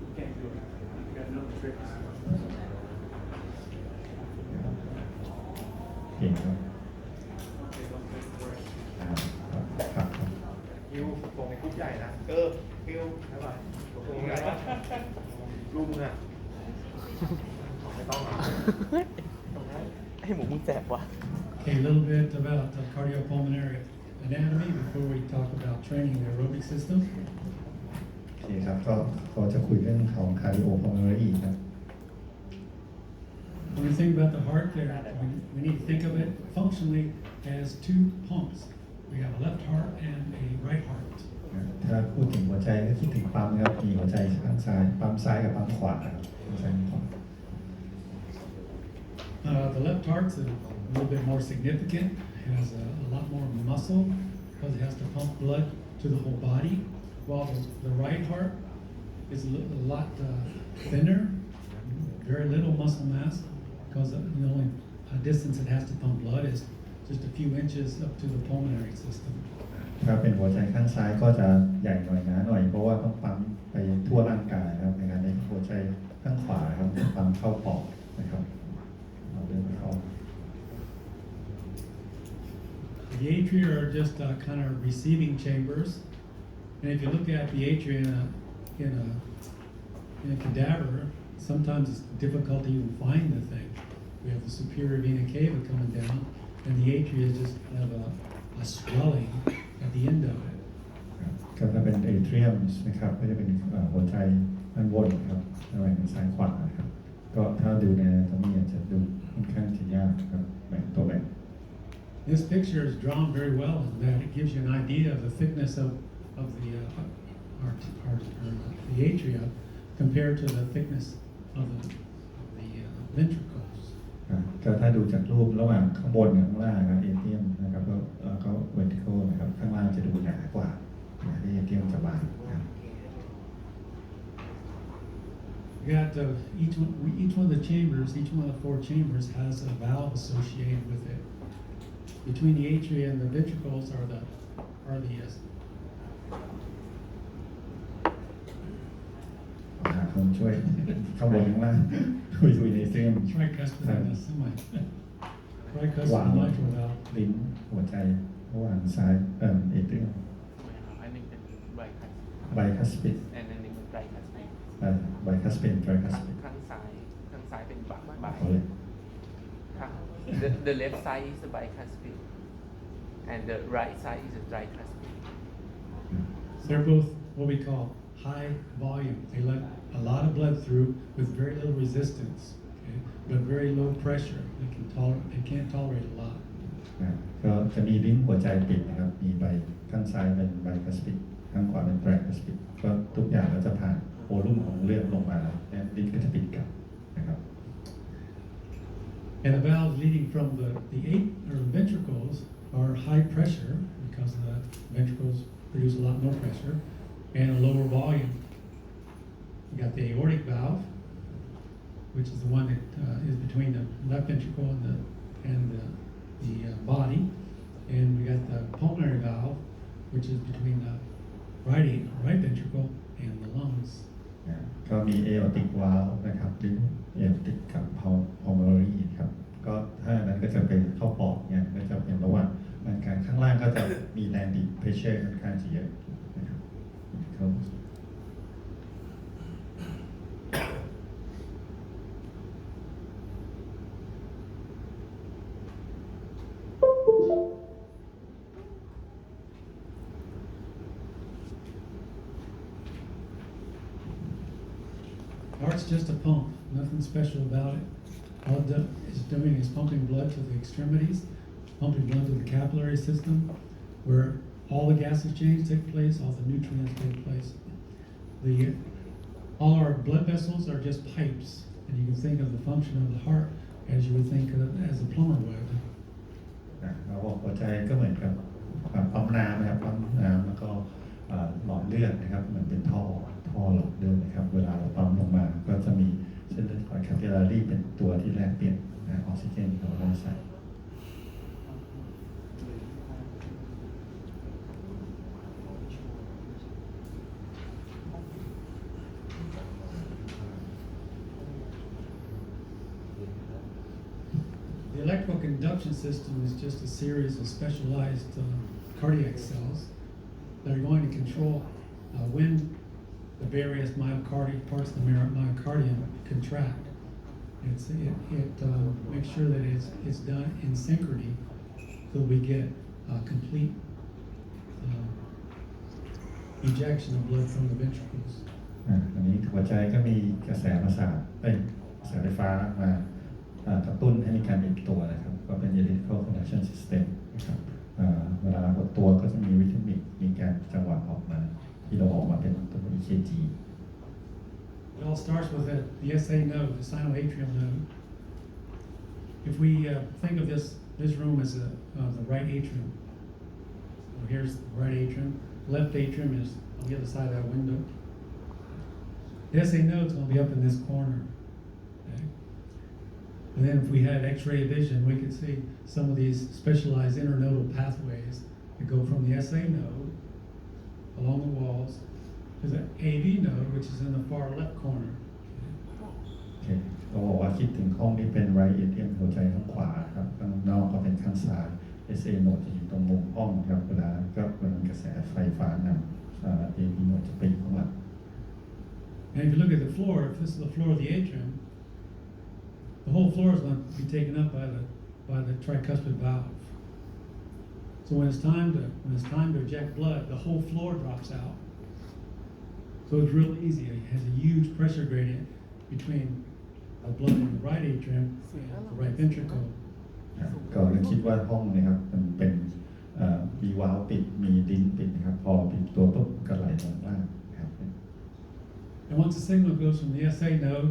You can't do it. You got no tricks. เก่งครับ Okay, don't take the break. ครับ คิวส่งในกรุ๊ปใหญ่นะคิวบ๊ายบายส่งยังไงวะรูปมึงอ่ะไม่ต้องอ่ะ ให้หมูมึงแสบว่ะ Okay, a little bit about the cardiopulmonary anatomy before we talk about training the aerobic system. โอเคครับก็เขาจะคุยเรื่องของ cardiopulmonary ครับ When we think about the heart there, we need to think of it functionally as two pumps. We have a left heart and a right heart. ถ้าพูดถึงหัวใจก็คิดถึงปั๊มนะครับมีหัวใจข้างซ้ายปั๊มซ้ายกับปั๊มขวาครับหัวใจขวา The left heart's a little bit more significant. It has a lot more muscle because it has to pump blood to the whole body, while the right heart is a lot thinner, very little muscle mass, because the only distance it has to pump blood is just a few inches up to the pulmonary system. ถ้าเป็นหัวใจข้างซ้ายก็จะใหญ่หน่อยหนาหน่อยเพราะว่าต้องปั๊มไปทั่วร่างกายนะครับในการในหัวใจข้างขวาครับปั๊มเข้าปอดนะครับเราเดินไปเข้า The atria are just kind of receiving chambers, and if you look at the atria in a cadaver, sometimes it's difficult to even find the thing. We have the superior vena cava coming down, and the atria just have a swelling at the end of it. ก็จะเป็น atrium นะครับก็จะเป็นหัวใจด้านบนครับระหว่างซ้ายขวาครับก็ถ้าดูในตรงนี้จะดูค่อนข้างจะยากครับแบ่งตัวแบ่ง This picture is drawn very well, and that it gives you an idea of the thickness of the atria compared to the thickness of the ventricles. ก็ถ้าดูจากรูประหว่างข้างบนกับข้างล่างครับเอเทียมนะครับก็ vertical นะครับข้างล่างจะดูหนากว่าเอเทียมจะบางครับ We got each one of the chambers, each one of the four chambers has a valve associated with it. Between the atria and the ventricles are the หาคนช่วยข้างบนข้างล่างคุยในเส้น tricuspid and the tricuspid Wow. mitral valve. ลิ้นหัวใจระหว่างซ้ายเอเทียม อันนี้เป็นไบคัส ไบคัสปิด อันนี้เป็นไบคัส ไ bicuspid tricuspid ข้างซ้ายเป็นบ่าย เอาเลย the left side is the bicuspid and the right side is the tricuspid They're both what we call high volume. They let a lot of blood through with very little resistance, okay? But very low pressure. They can't tolerate a lot. ก็จะมีลิ้นหัวใจปิดนะครับมีใบข้างซ้ายเป็นไบคัสปิดข้างขวาเป็นไตรคัสปิดก็ทุกอย่างก็จะผ่านโวลุ่มของเลือดลงมาแล้วลิ้นก็จะปิดกลับนะครับ And the valves leading from the ventricles are high pressure because the ventricles produce a lot more pressure and a lower volume. You got the aortic valve, which is the one that is between the left ventricle and the body, and we got the pulmonary valve, which is between the right ventricle and the lungs. ก็มี aortic valve นะครับลิ้น aortic กับ pulmonary ครับก็ถ้านั้นก็จะเป็นเข้าปอดเนี่ยก็จะเป็นระหว่างมันการข้างล่างก็จะมีแรงบีบ pressure ค่อนข้างจะเยอะนะครับ Heart's just a pump, nothing special about it. All it's doing is pumping blood to the extremities, pumping blood to the capillary system, where all the gas exchange takes place, all the nutrients take place. All our blood vessels are just pipes, and you can think of the function of the heart as you would think of as a plumber would. เราบอกหัวใจก็เหมือนกับปั๊มน้ำนะครับปั๊มน้ำแล้วก็หลอดเลือดนะครับเหมือนเป็นท่อหลอดเลือดนะครับเวลาเราปั๊มลงมาก็จะมีเส้นเลือดฝอยแคปิลลารีเป็นตัวที่แลกเปลี่ยนออกซิเจนเข้าไปใส่ The electrical conduction system is just a series of specialized cardiac cells that are going to control when the various parts of the myocardium contract. It makes sure that it's done in synchrony so we get complete ejection of blood from the ventricles. อันนี้หัวใจก็มีกระแสประสาทกระแสไฟฟ้ามากระตุ้นให้มีการบีบตัวนะครับก็เป็น electrical conduction system นะครับเวลาหดตัวก็จะมีวิทมิกมีการจังหวะออกมาที่เราออกมาเป็นตัว EKG. It all starts with the SA node, the sinoatrial node. If we think of this room as the right atrium, so here's the right atrium. Left atrium is on the other side of that window. The SA node is going to be up in this corner. Okay? And then if we had X-ray vision, we could see some of these specialized internodal pathways that go from the SA node along the walls to the AV node, which is in the far left corner. เราบอกว่าคิดถึงห้องที่เป็น right atrium หัวใจข้างขวาครับข้างนอกก็เป็นข้างซ้าย SA node จะอยู่ตรงมุมห้องครับเวลาก็เป็นกระแสไฟฟ้านำAV node จะไปอยู่ข้างหลัง And if you look at the floor, if this is the floor of the atrium, the whole floor is going to be taken up by the tricuspid valve. So when it's time to eject blood, the whole floor drops out. So it's real easy. It has a huge pressure gradient between the blood in the right atrium and the right ventricle. ก็คิดว่าห้องนี้ครับมันเป็นมีวาล์วปิดมีลิ้นปิดนะครับพอปิดตัวปุ๊บก็ไหลลงล่างครับ And once the signal goes from the SA node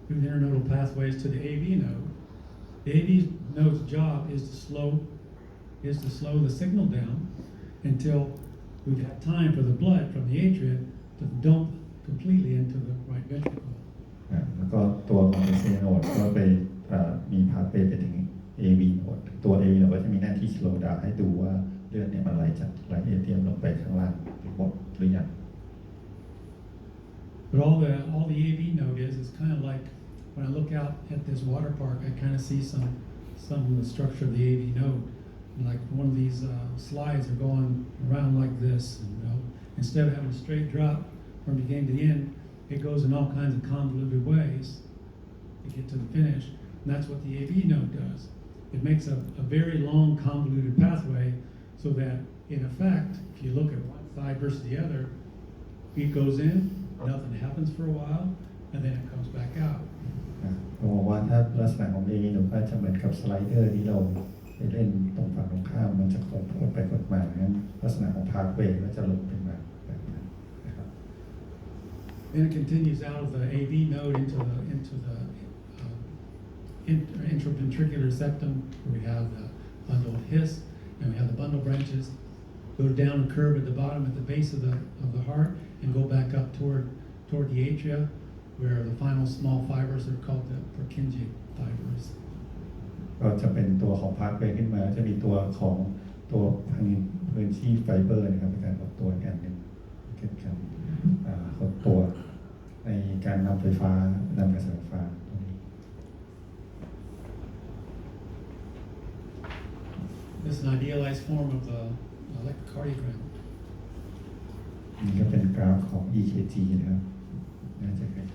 through the internodal pathways to the AV node, the AV node's job is to slow the signal down until we've got time for the blood from the atria to dump completely into the right ventricle. แล้วก็ตัวของ SA node ก็ไปมีพาสเวย์ไปถึง AV node ตัว AV node ก็จะมีหน้าที่ slow down ให้ดูว่าเลือดเนี่ยมันไหลจากไหลเอเทียมลงไปข้างล่างหมดหรือยัง But all the AV node is kind of like when I look out at this water park, I kind of see some of the structure of the AV node. Like one of these slides are going around like this, instead of having a straight drop from beginning to the end, it goes in all kinds of convoluted ways to get to the finish. And that's what the AB node does. It makes a very long convoluted pathway so that in effect, if you look at one side versus the other, it goes in, nothing happens for a while, and then it comes back out. ผมบอกว่าถ้าลักษณะของ A หรือว่าจะเหมือนกับสไลเดอร์ที่เราไปเล่นตรงฝั่งตรงข้ามมันจะกดไปกดมางั้นลักษณะของพาสเวย์ก็จะลงเป็นแบบนั้นนะครับ Then it continues out of the AB node into the intraventricular septum, where we have the bundle of His, and we have the bundle branches. Go down a curve at the bottom at the base of the heart, and go back up toward the atria, where the final small fibers are called the Purkinje fibers. ก็จะเป็นตัวของพาสเวย์ขึ้นมาจะมีตัวของตัวพังพื้นที่ไฟเบอร์นะครับในการหดตัวแอนหนึ่งเกิดการหดตัวในการนำไฟฟ้านำกระแสไฟฟ้าตรงนี้ This is an idealized form of the electrocardiogram. นี่ก็เป็นกราฟของ EKG นะครับน่าจะเป็น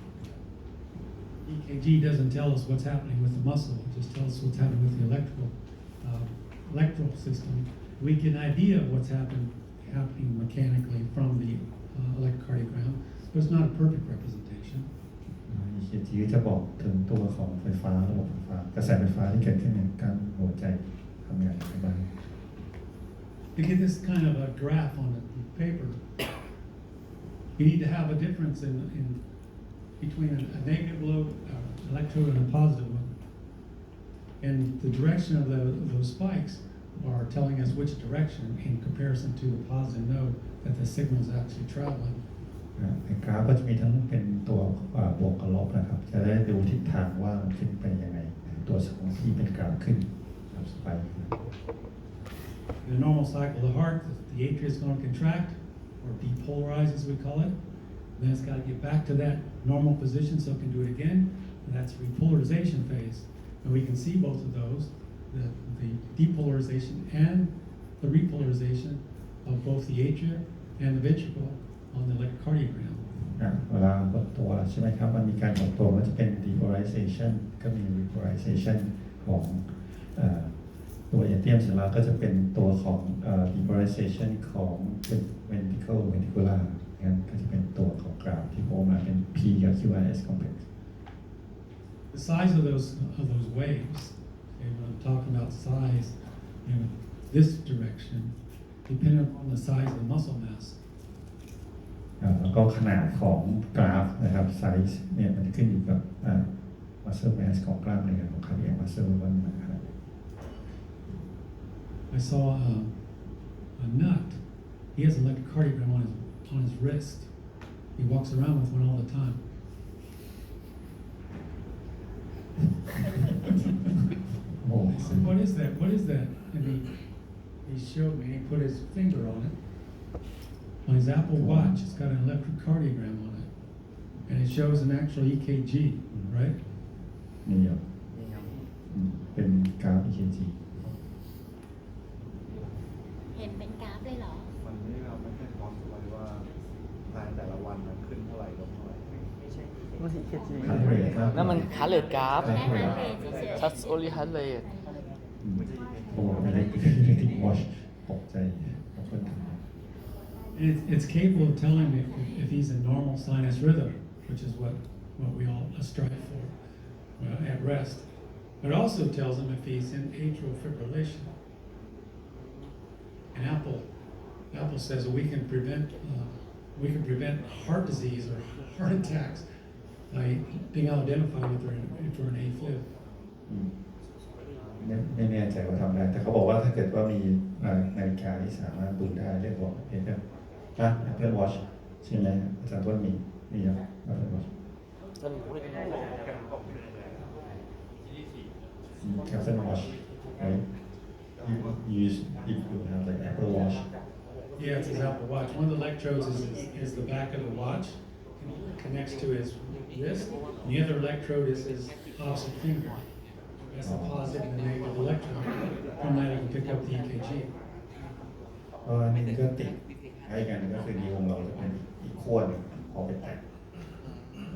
EKG doesn't tell us what's happening with the muscle; it just tells us what's happening with the electrical system. We get an idea of what's happening mechanically from the electrocardiogram, but it's not a perfect representation. EKG จะบอกถึงตัวของไฟฟ้าระบบไฟฟ้ากระแสไฟฟ้าที่เกิดขึ้นในการหัวใจทำงานอะไรบ้าง To get this kind of a graph on a paper, you need to have a difference in between a negative load electrode and a positive one. And the direction of those spikes are telling us which direction in comparison to the positive node that the signal is actually traveling. ในกราฟก็จะมีทั้งเป็นตัวบวกกับลบนะครับจะได้ดูทิศทางว่ามันขึ้นไปยังไงตัวสองที่เป็นกราฟขึ้นสไปค์ In a normal cycle of the heart, the atria is going to contract or depolarize as we call it. Then it's got to get back to that normal position so it can do it again. And that's the repolarization phase. And we can see both of those, the depolarization and the repolarization of both the atria and the ventricle on the electrocardiogram. เวลาหดตัวใช่ไหมครับมันมีการหดตัวมันจะเป็น depolarization ก็มี repolarization ของตัวเอเทียมเสร็จแล้วก็จะเป็นตัวของ depolarization ของ ventricular งั้นก็จะเป็นตัวของกราฟที่โผล่มาเป็น P กับ QRS complex. The size of those waves, okay, when I'm talking about size, this direction, depending upon the size of the muscle mass. แล้วก็ขนาดของกราฟนะครับไซส์เนี่ยมันจะขึ้นอยู่กับ muscle mass ของกล้ามเนื้อของ cardiac muscle ว่ามันขนาดไหน I saw a nut. He has an electrocardiogram on his wrist. He walks around with one all the time. I said, "What is that? What is that?" And he showed me. He put his finger on it. On his Apple Watch, it's got an electrocardiogram on it, and it shows an actual EKG, right? นี่ครับเป็นกราฟ EKG เห็นเป็นกราฟเลยเหรอ วันนี้เราไม่ได้พร้อมไว้ว่าภายแต่ละวันมันขึ้นเท่าไหร่ลงเท่าไหร่ไม่ใช่ มันสิเคจี heart rate ครับ นั่นมันฮาร์ดเรทกราฟ แค่ฮาร์ดเรทเฉยๆ Just only heart rate โอ้ไม่ได้ติด watch ตกใจบางคนทำ It's capable of telling me if he's in normal sinus rhythm, which is what we all strive for at rest. It also tells him if he's in atrial fibrillation. And Apple says we can prevent heart disease or heart attacks by being able to identify if we're in AFib. ไม่แน่ใจว่าทำได้แต่เขาบอกว่าถ้าเกิดว่ามีนาฬิกาที่สามารถดูได้เรียกว่าApple Watch ใช่ไหมอาจารย์ต้นมีครับ Apple Watch Apple Watch right you use if you have like Apple Watch Yeah, it's his Apple Watch. One of the electrodes is the back of the watch, connects to his wrist. And the other electrode is his opposite finger. That's the positive and the negative electrode. From that, you can pick up the EKG. อันนี้ก็ติดให้กันก็คือนิ้วของเราจะเป็นอีกขั้วหนึ่งพอไปแตะ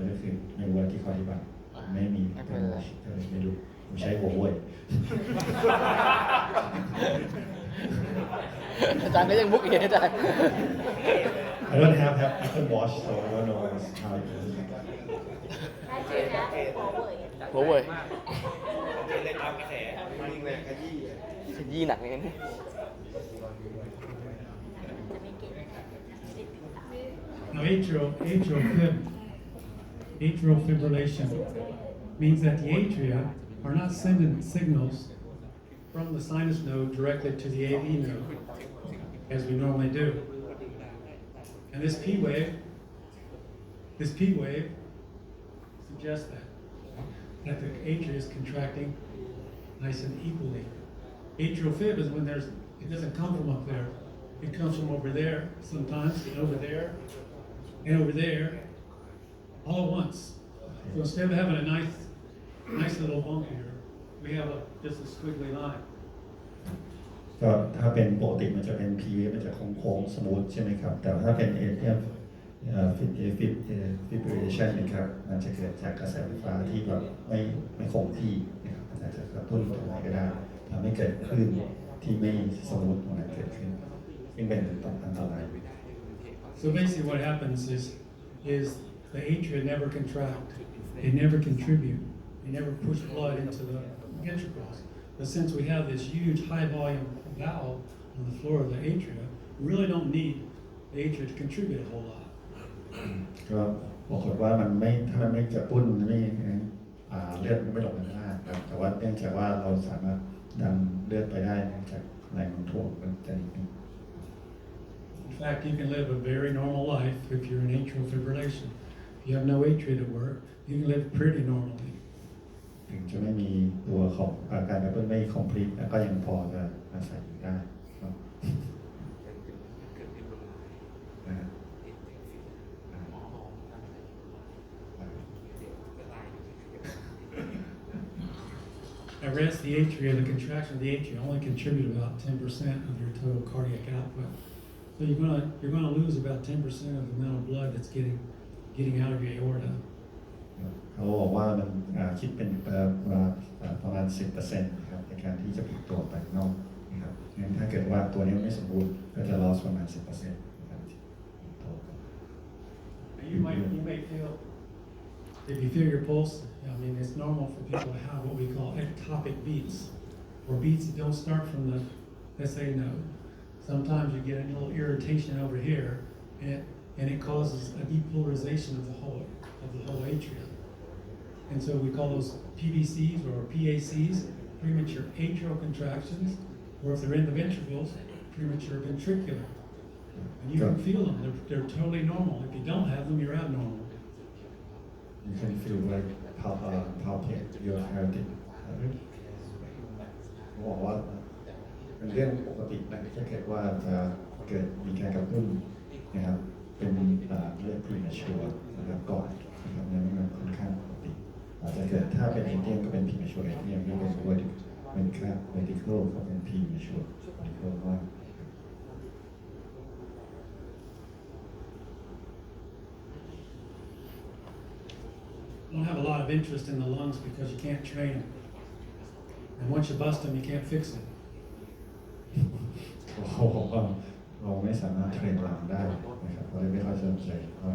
แล้วก็คือไม่รู้ว่าที่เขาอธิบายไม่มีก็เลยไม่รู้ผมใช้หัวเว่ย อาจารย์ก็ยังมุกอีกอาจารย์ I don't have Apple Watch so I don't know how it is ได้เจอนะหัวเว่ย หัวเว่ย เจนเลยตามกระแสจริงเลยขยี้ ขยี้หนักเลยเนี่ย จะไม่เก่ง Now, atrial fibrillation means that the atria are not sending signals from the sinus node directly to the AV node, as we normally do. And this P wave suggests that the atria is contracting nice and equally. Atrial fib is when it doesn't come from up there. It comes from over there sometimes, and over there, and over there, all at once. So instead of having a nice little bump here, we have just a squiggly line. ก็ถ้าเป็นปกติมันจะเป็น P มันจะโค้งๆสมูทใช่ไหมครับแต่ถ้าเป็น AF fibrillation นะครับมันจะเกิดจากกระแสไฟฟ้าที่แบบไม่คงที่นะครับอาจจะกระตุ้นตรงไหนก็ได้ทำให้เกิดคลื่นที่ไม่สมูทตรงนั้นเกิดขึ้นซึ่งเป็นอันตราย So basically what happens is the atria never contract, they never contribute, they never push blood into the ventricles. But since we have this huge high volume valve on the floor of the atria, we really don't need the atria to contribute a whole lot. ก็บอกว่าถ้ามันไม่กระตุ้นไม่เลือดไม่หลงไปมากครับแต่ว่าเนื่องจากว่าเราสามารถดันเลือดไปได้เนื่องจากแรงโน้มถ่วงมันจะนิดนึง In fact, you can live a very normal life if you're in atrial fibrillation. If you have no atria to work, you can live pretty normally. ถึงจะไม่มีตัวของการกระตุ้นไม่ complete แล้วก็ยังพอจะอาศัยอยู่ได้ครับ At rest, the atria, the contraction of the atria only contribute about 10% of your total cardiac output. So you're gonna lose about 10% of the amount of blood that's getting out of your aorta. เขาบอกว่ามันคิดเป็นประมาณ 10% นะครับในการที่จะปิดตัวไปนอกนะครับงั้นถ้าเกิดว่าตัวนี้ไม่สมบูรณ์ก็จะ loss ประมาณ 10% นะครับ You may feel, if you feel your pulse, I mean, it's normal for people to have what we call ectopic beats, or beats that don't start from the SA node. Sometimes you get a little irritation over here, and it causes a depolarization of the whole atria. And so we call those PVCs or PACs, premature atrial contractions, or if they're in the ventricles, premature ventricular. And you can feel them, they're totally normal. If you don't have them, you're abnormal. You can feel like palpate your heartbeat เขาบอกว่าเป็นเรื่องปกตินะถ้าเกิดว่าจะเกิดมีการกระตุ้นนะครับเป็นเรื่อง premature นะครับก่อนนะครับนั้นมันค่อนข้างปกติอาจจะเกิดถ้าเป็น ATM ก็เป็น premature ATM ไม่เป็น vertical ก็เป็น premature vertical ว่า Don't have a lot of interest in the lungs because you can't train them. And once you bust them, you can't fix it. เขาบอกว่าเราไม่สามารถเทรนลำได้นะครับเราเลยไม่ค่อยสนใจว่า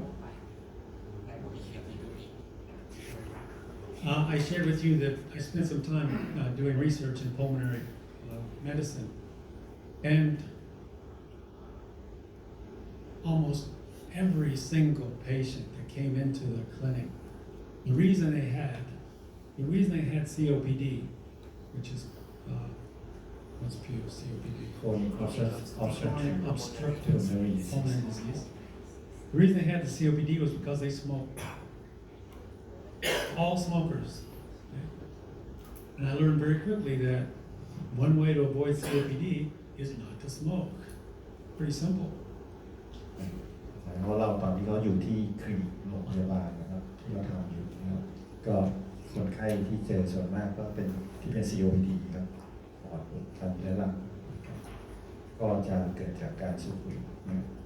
I shared with you that I spent some time doing research in pulmonary medicine, and almost every single patient that came into the clinic, the reason they had COPD, which is what's pure COPD? Obstructive pulmonary disease. The reason they had the COPD was because they smoked. All smokers. Okay? And I learned very quickly that one way to avoid COPD is not to smoke. Pretty simple. เพราะเราตอนนี้ก็อยู่ที่คลินิกโรงพยาบาลนะครับที่เราทำอยู่นะครับก็คนไข้ที่เจอส่วนมากก็เป็นที่เป็น COPD ครับปอดอุดตันเรื้อรังก็จะเกิดจากการสูบบุหรี่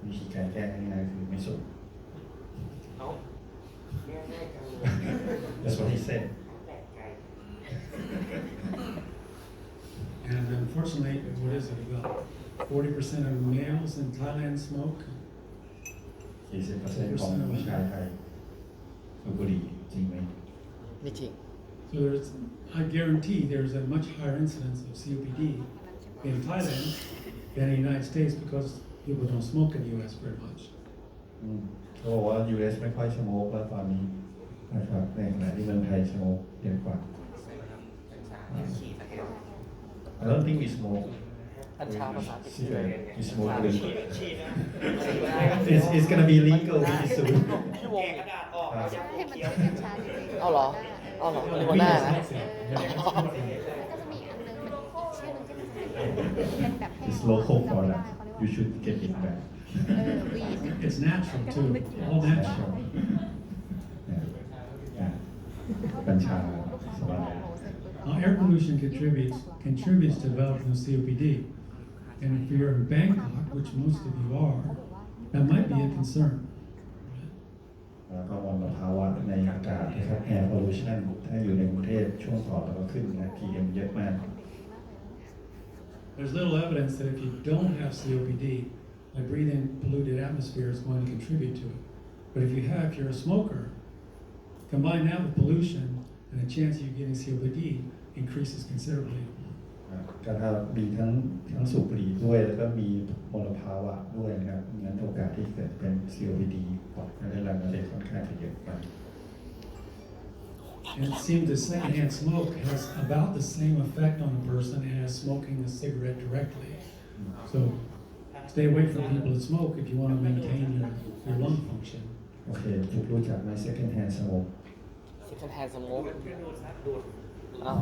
วิธีการแก้ง่ายๆคือไม่สูบ เอา That's what he said. And unfortunately, what is it, about 40% of males in Thailand smoke? 40% ของผู้ชายไทยสูบบุหรี่จริงไหม ไม่จริง So I guarantee there's a much higher incidence of COPD in Thailand than in the United States because people don't smoke in the US very much. เขาบอกว่า US ไม่ค่อยสโมกแล้วตอนนี้นะครับในขณะที่เมืองไทยสโมกเยอะกว่า I don't think we smoke. กัญชาภาษาอังกฤษ We smoke. It's gonna be legal pretty soon. พี่วง กระดาษออก ให้มันเป็นกัญชาจริงๆ เอาเหรอเอาเหรอมันหัวหน้านะ ก็จะมีอันนึงเป็นชื่อนึงที่เป็นแบบแห้ง It's local product. You should get it back. วีด It's natural too, all natural. กัญชาสบาย Now, air pollution contributes to developing COPD. And if you're in Bangkok, which most of you are, that might be a concern. แล้วก็มลภาวะในอากาศนะครับ air pollution ถ้าอยู่ในกรุงเทพช่วงก่อนเราก็ขึ้นนะ PM เยอะมาก There's little evidence that if you don't have COPD, like breathing polluted atmosphere is going to contribute to it. But if you're a smoker, combine that with pollution, and the chance of you getting COPD increases considerably. ก็ถ้ามีทั้งสูบบุหรี่ด้วยแล้วก็มีมลภาวะด้วยนะครับงั้นโอกาสที่เกิดเป็น COPD ก่อนได้รับอะไรค่อนข้างจะเยอะไป And it seems that secondhand smoke has about the same effect on a person as smoking a cigarette directly. So stay away from people that smoke if you want to maintain your lung function. โอเคทุกรู้จักไหม second hand smoke second hand smoke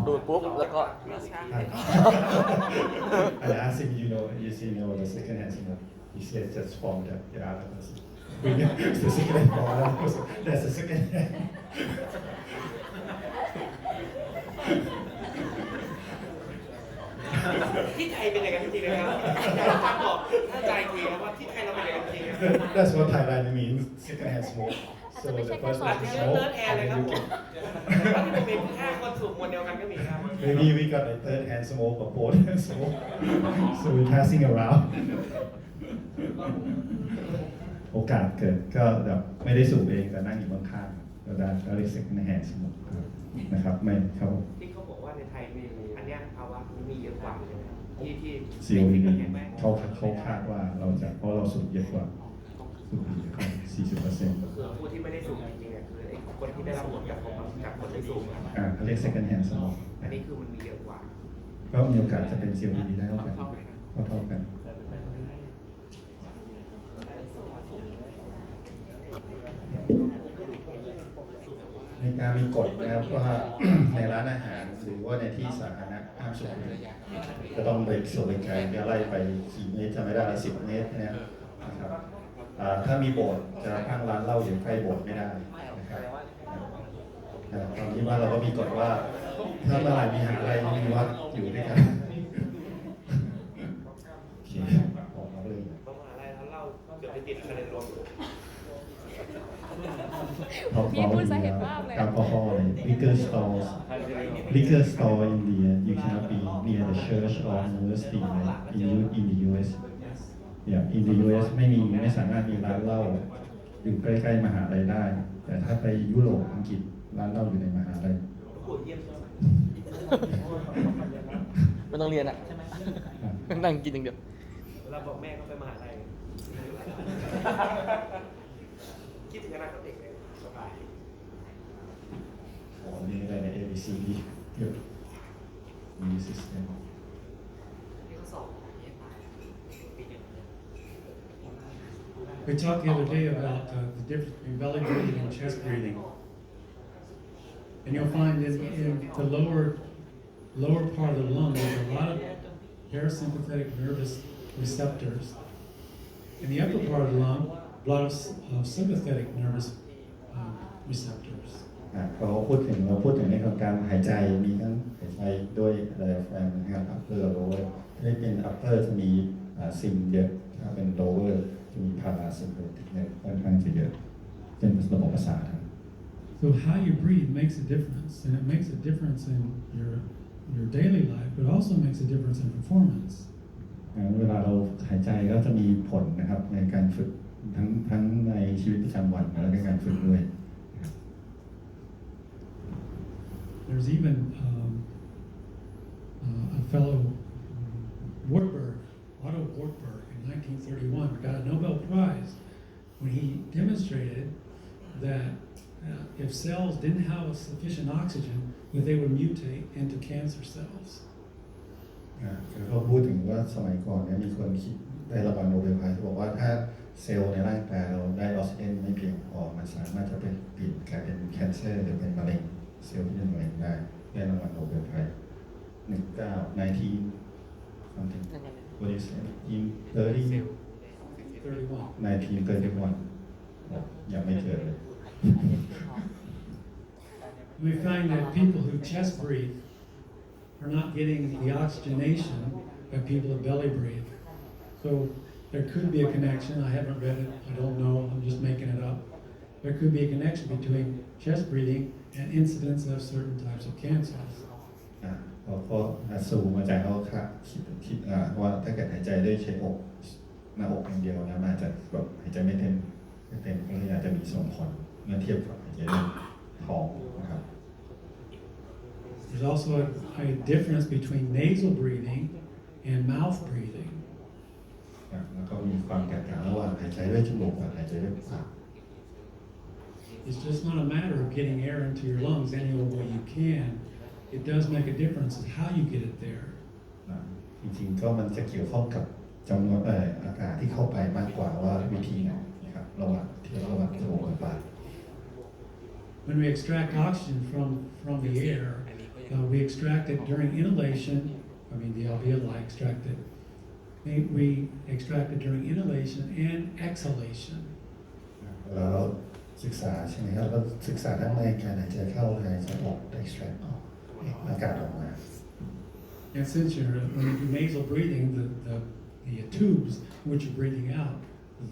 ดูดปุ๊บแล้วก็ I asked him, you see, the second hand smoke. He said just from the other person. It's the second hand from the other person. That's the second hand. ที่ไทยเป็นอย่างนั้นจริงๆนะครับท่านบอกท่านใจทีนะว่าที่ไทยเราเป็นอย่างนั้นจริงนะ That's what Thailand means, second hand smoke. So the first one to smoke, and then you get. ว่าที่ผมเห็น5 คนสูบมวลเดียวกันก็มีครับ Maybe we got a third hand smoke or fourth hand smoke. So we're passing around. โอกาสเกิดก็แบบไม่ได้สูบเองแต่นั่งอยู่ข้างๆก็ได้ก็เรียก second hand smoke นะครับไม่ครับ ที่เขาบอกว่าในไทยมีอันเนี้ยภาวะนี้มีเยอะกว่าเลยนะที่ COPD เห็นไหม เขาคาดว่าเราจะเพราะเราสูบเยอะกว่าสูบเยอะกว่า 40% ก็คือผู้ที่ไม่ได้สูบจริงๆเนี่ยคือไอ้คนที่ได้รับผลกระทบจากคนที่สูบ เขาเรียก second hand smoke อันนี้คือมันมีเยอะกว่า ก็มีโอกาสจะเป็น COPD ได้เท่ากันเท่ากัน ในการมีกฎนะครับว่า ในร้านอาหารหรือว่าในที่สาธารณะห้ามสูบบุหรี่จะต้องเบรกสูบไกลๆไล่ไปกี่เมตรจำไม่ได้10 เมตรนะครับถ้ามีโบสถ์จะตั้งร้านเหล้าอยู่ใกล้โบสถ์ไม่ได้นะครับตอนนี้ว่าเราก็มีกฎว่าถ้าเมื่อไหร่มีหาอะไรมีวัดอยู่ด้วยกันโอเคออกมาเลย ต้องหาอะไรแล้วเล่าเดี๋ยวไปติดคะแนนรวม พี่พูดซะเห็นภาพเลย alcohol liquor store in you cannot be near the church or university like in the US yeah in the US ไม่สามารถมีร้านเหล้าอยู่ใกล้ๆมหาลัยได้ แต่ถ้าไปยุโรปอังกฤษร้านเหล้าอยู่ในมหาลัย ไม่ต้องเรียนอ่ะนั่งกินอย่างเดียว เราบอกแม่ก็ไปมหาลัยคิดถึงอนาคตเด็กเลยสบาย อ๋อนี่อะไรใน ABCD เยอะมี system We talked the other day about the difference between belly breathing and chest breathing. And you'll find in the lower part of the lung, there's a lot of parasympathetic nervous receptors. In the upper part of the lung, a lot of sympathetic nervous receptors. เราพูดถึงในการหายใจมีทั้งหายใจด้วยdiaphragmนะครับ upper lower ถ้าเป็น upper จะมีซิมเยอะถ้าเป็น lower จะมี parasympathetic เนี่ยค่อนข้างจะเยอะเป็นระบบประสาท So how you breathe makes a difference, and it makes a difference in your daily life, but also makes a difference in performance. เวลาเราหายใจก็จะมีผลนะครับในการฝึกทั้งในชีวิตประจำวันและในการฝึกด้วย There's even a fellow Wartburg, Otto Wartburg, in 1931, got a Nobel Prize when he demonstrated that if cells didn't have sufficient oxygen, that they would mutate into cancer cells. คือเขาพูดถึงว่าสมัยก่อนเนี่ยมีคนคิดได้รางวัลโนเบลไพรส์บอกว่าถ้าเซลล์ในร่างกายเราได้ออกซิเจนไม่เพียงพอมันสามารถจะเป็นเปลี่ยนกลายเป็นแคนเซอร์หรือเป็นมะเร็งเซลล์ที่เป็นมะเร็งได้รางวัลโนเบลไพรส์something what do you say in 1931ยังไม่เกิดเลย We find that people who chest breathe are not getting the oxygenation that people who belly breathe. So there could be a connection. I haven't read it. I don't know. I'm just making it up. There could be a connection between chest breathing and incidence of certain types of cancers. เพราะสูงมาจากเขาคิดว่าถ้าเกิดหายใจด้วยใช้อกหน้าอกอย่างเดียวนะมันอาจจะแบบหายใจไม่เต็มก็เลยอาจจะมีส่งผลเมื่อเทียบกับหายใจด้วยท้องนะครับ There's also a difference between nasal breathing and mouth breathing. แล้วก็มีความแตกต่างระหว่างหายใจด้วยจมูกกับหายใจด้วยปาก It's just not a matter of getting air into your lungs any old way you can. It does make a difference in how you get it there. จริงๆก็มันจะเกี่ยวข้องกับจำนวนอากาศที่เข้าไปมากกว่าว่าวิธีไหนนะครับระหว่างจมูกกับปาก When we extract oxygen from the air, we extract it during inhalation. I mean, the alveoli extract it. We extract it during inhalation and exhalation. เวลาเราศึกษาใช่ไหมครับเราศึกษาทั้งในการหายใจเข้าและหายใจออก extract ออกอากาศออกมา And since when you do nasal breathing, the tubes which you're breathing out,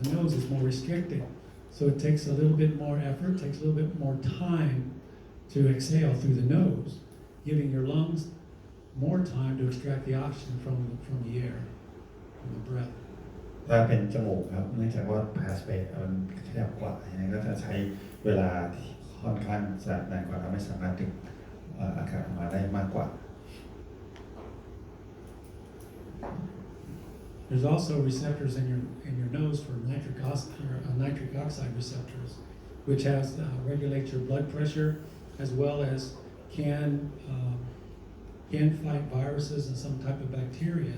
the nose is more restricted. So it takes a little bit more effort, takes a little bit more time to exhale through the nose, giving your lungs more time to extract the oxygen from the air, from the breath. ถ้าเป็นจมูกครับเนื่องจากว่า passway มันขยับกว่าก็จะใช้เวลาที่ค่อนข้างจะนานกว่าทำให้สามารถดึงอากาศออกมาได้มากกว่า There's also receptors in your nose for nitric oxide receptors, which regulates your blood pressure, as well as can fight viruses and some type of bacteria.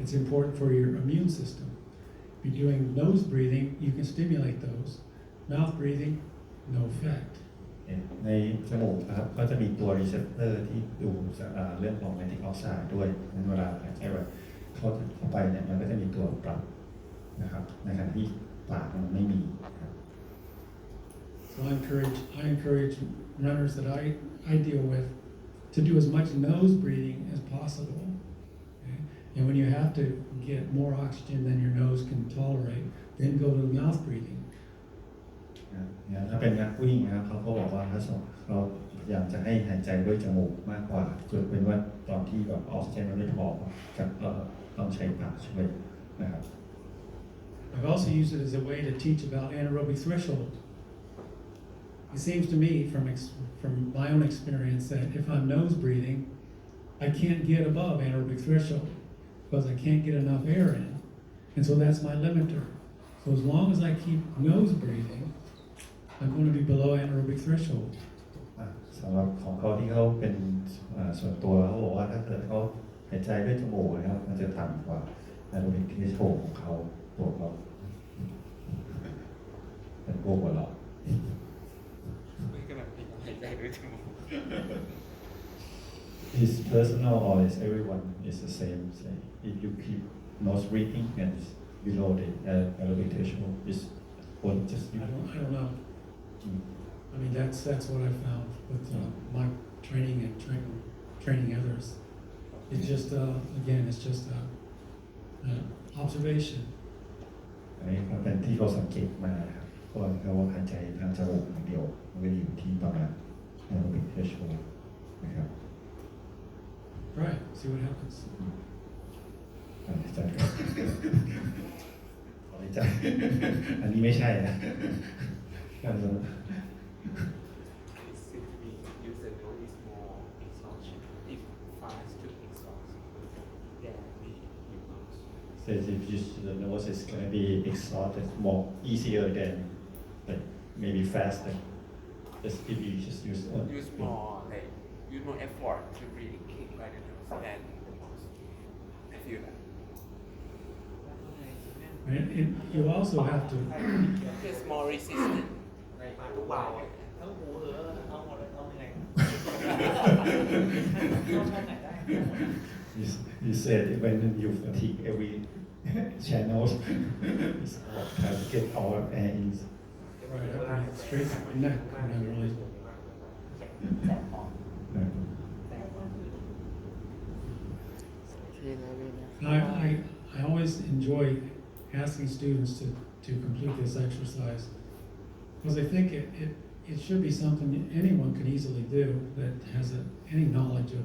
It's important for your immune system. If you're doing nose breathing, you can stimulate those. Mouth breathing, no effect. ในจมูกนะครับก็จะมีตัวรีเซปเตอร์ที่ดูเรื่องของไนตริกออกไซด์ด้วยเวลาหายใจแบบเข้าไปเนี่ยมันก็จะมีตัวปรับนะครับในขณะที่ปากมันไม่มีครับ So I encourage runners that I deal with to do as much nose breathing as possible. Okay? And when you have to get more oxygen than your nose can tolerate, then go to mouth breathing. ถ้าเป็นนักวิ่งนะครับเขาก็บอกว่าเขาพยายามจะให้หายใจด้วยจมูกมากกว่าจนเป็นว่าตอนที่แบบออกซิเจนมันไม่พอต้องใช้ปากช่วยนะครับ I've also used it as a way to teach about anaerobic threshold. It seems to me from my own experience that if I'm nose breathing, I can't get above anaerobic threshold because I can't get enough air in. And so that's my limiter. So as long as I keep nose breathing, I'm going to be below anaerobic threshold. สำหรับของเขาที่เขาเป็นส่วนตัวเขาบอกว่าถ้าเกิดเขาหายใจด้วยจมูกนะครับมันจะต่ำกว่าanaerobic thresholdของเขาตัวเขาเป็นพวกหัวเราะ Is personal or is everyone is the same? Say if you keep nose breathing and below the anaerobic threshold is or just you. I don't know. I mean that's what I found with my training and training others. It's just again it's just observation. อันนี้เป็นที่เราสังเกตมาครับเพราะ ตัวเราหายใจทางจมูกอย่างเดียวมันก็อยู่ที่ประมาณ1 threshold นะครับ Right, see what happens. หายใจก่อนหายใจอันนี้ไม่ใช่นะการ Seem to be user node is more exhaustion. If fast to exhaust, then we use. says if just the nose is going to be exhausted more easier than like maybe faster. Just if you just use Use more effort to really kick by the nose than the nose. I feel that. And you also have to Just more resistant. ทุกเบาทั้งหูเอาหมดเลยเอายังไง you said when you fatigue every channel it's try to get all air in. right up and straight neck and then really I always enjoy asking students to complete this exercise because I think it should be something anyone can easily do that has any knowledge of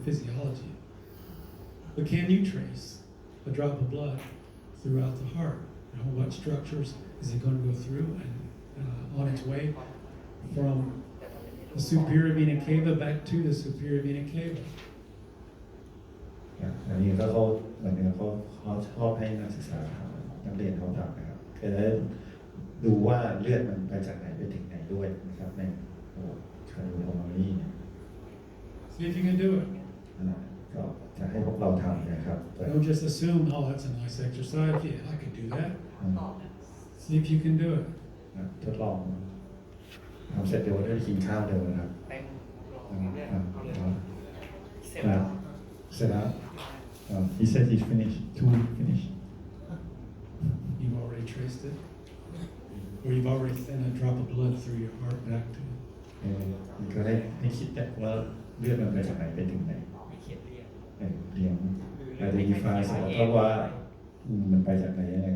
physiology. But can you trace a drop of blood throughout the heart? You know, what structures is it going to go through and on its way from the superior vena cava back to the superior vena cava? อันนี้ก็เขาเหมือนกับเขาชอบให้นักศึกษาทำนักเรียนเขาทำนะครับคือได้ดูว่าเลือดมันไปจากไหนไปถึงไหนด้วยนะครับในคาร์ดิโอพามีเนี่ย See if you can do it. ก็จะให้พวกเราทำนะครับ Don't just assume, oh, that's a nice exercise. Yeah, I could do that. See if you can do it. ทดลองทำเสร็จเดี๋ยวได้กินข้าวเดี๋ยวนะครับ เต็ม เสร็จแล้วhe said he's finished two finished You've already traced it, or you've already sent a drop of blood through your heart back to it. ก็ให้คิดว่าเลือดมันไปจากไหนไปถึงไหน เขียนเรียน เรียง identify เสร็จแล้วว่ามันไปจากไหนยังไง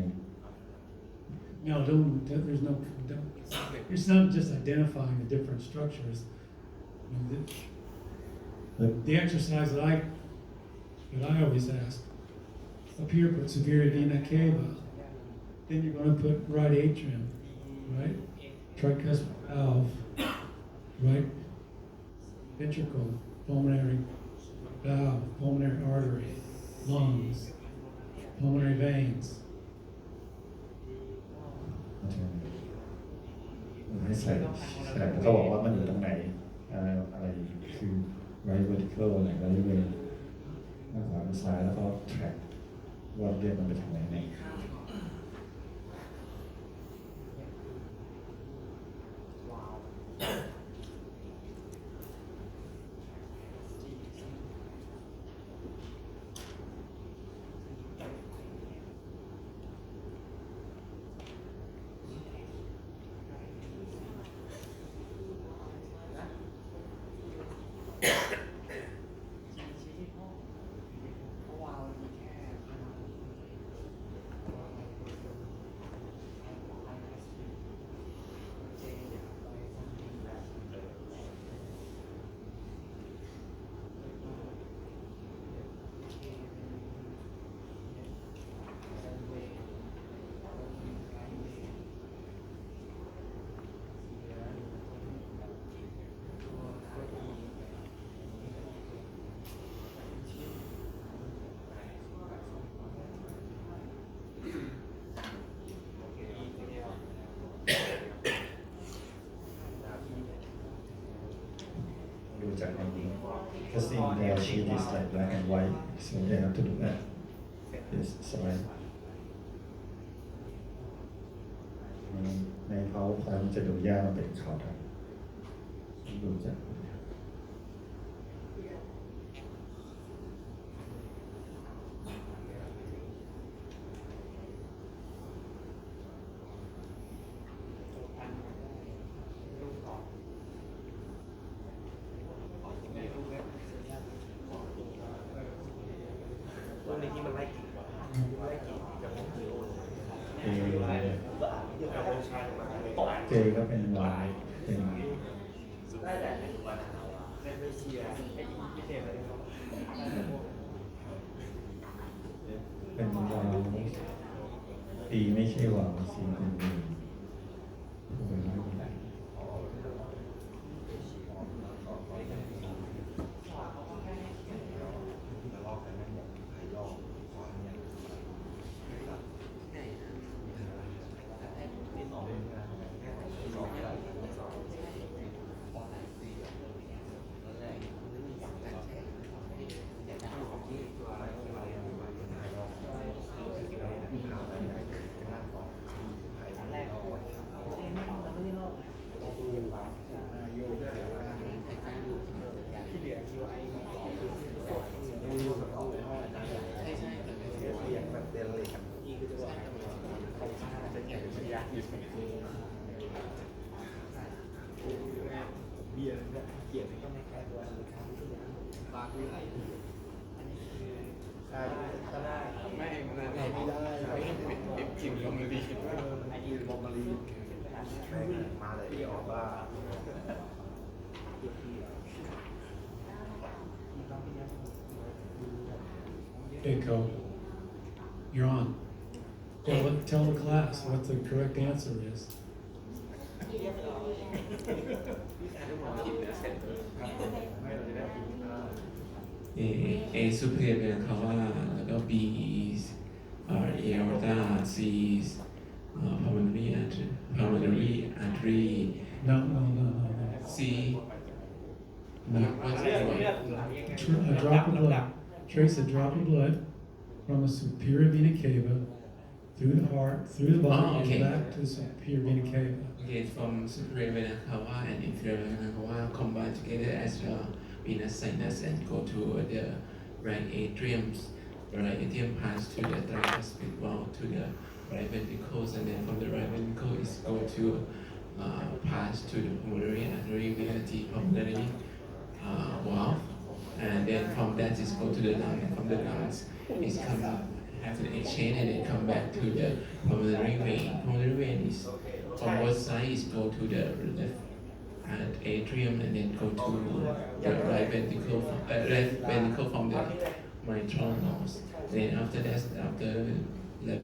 No, there's no, it's not just identifying the different structures. I mean, the exercise that I always ask, up here put superior vena cava, then you're going to put right atrium, right tricuspid valve, right ventricle, pulmonary valve, pulmonary artery, lungs, pulmonary veins. ให้ใส่แล้วก็บอกว่ามันอยู่ตรงไหนอะไรคือ right vertical อะไร right way ด้านขวาด้านซ้ายแล้วก็ track ว่าเลือดมันไปทางไหนไหน ดูจากในนี้ because in their sheet is like black and white so they have to do that this slide ในเขาพยจะดูยากมันเป็นขาวดำดูจากตรงนี้ที่มันไล่กิ่งกับผมคือเดียวกับองค์ชายมาตก เจก็เป็นวายเป็น ได้แต่ในวันในเอเชียไอ้พิเศษอะไรเขา เป็นวาวตีไม่ใช่วาวซีเป็นเองพูดไปไม่ได้เบียร์เนี่ยเกียรติก็ไม่แค่ตัวลูกค้าที่ร้านบาร์คืออะไรอันนี้คือก็ได้ไม่ได้จิมลมลีไอ้ลมลีมาเลยที่ออกว่า Echo. You're on. Tell the class what the correct answer is. A superior เป็นคำว่าแล้วก็ B aorta C pulmonary artery No. C No. what's A drop of blood. Trace a drop of blood from a superior vena cava through the heart, through the body, and back to the superior vena cava. Okay, from superior vena cava and inferior vena cava combine together as a venous sinus and go to the right atrium. The right atrium pass to the tricuspid valve to the right ventricles, and then from the right ventricle is go to pass to the pulmonary artery via the pulmonary valve, and then from that is go to the lung, and from the lungs is come have an exchange and then come back to the pulmonary vein. Pulmonary vein is from both sides go to the left atrium and then go to the right ventricle from the mitral nose. Then after that, after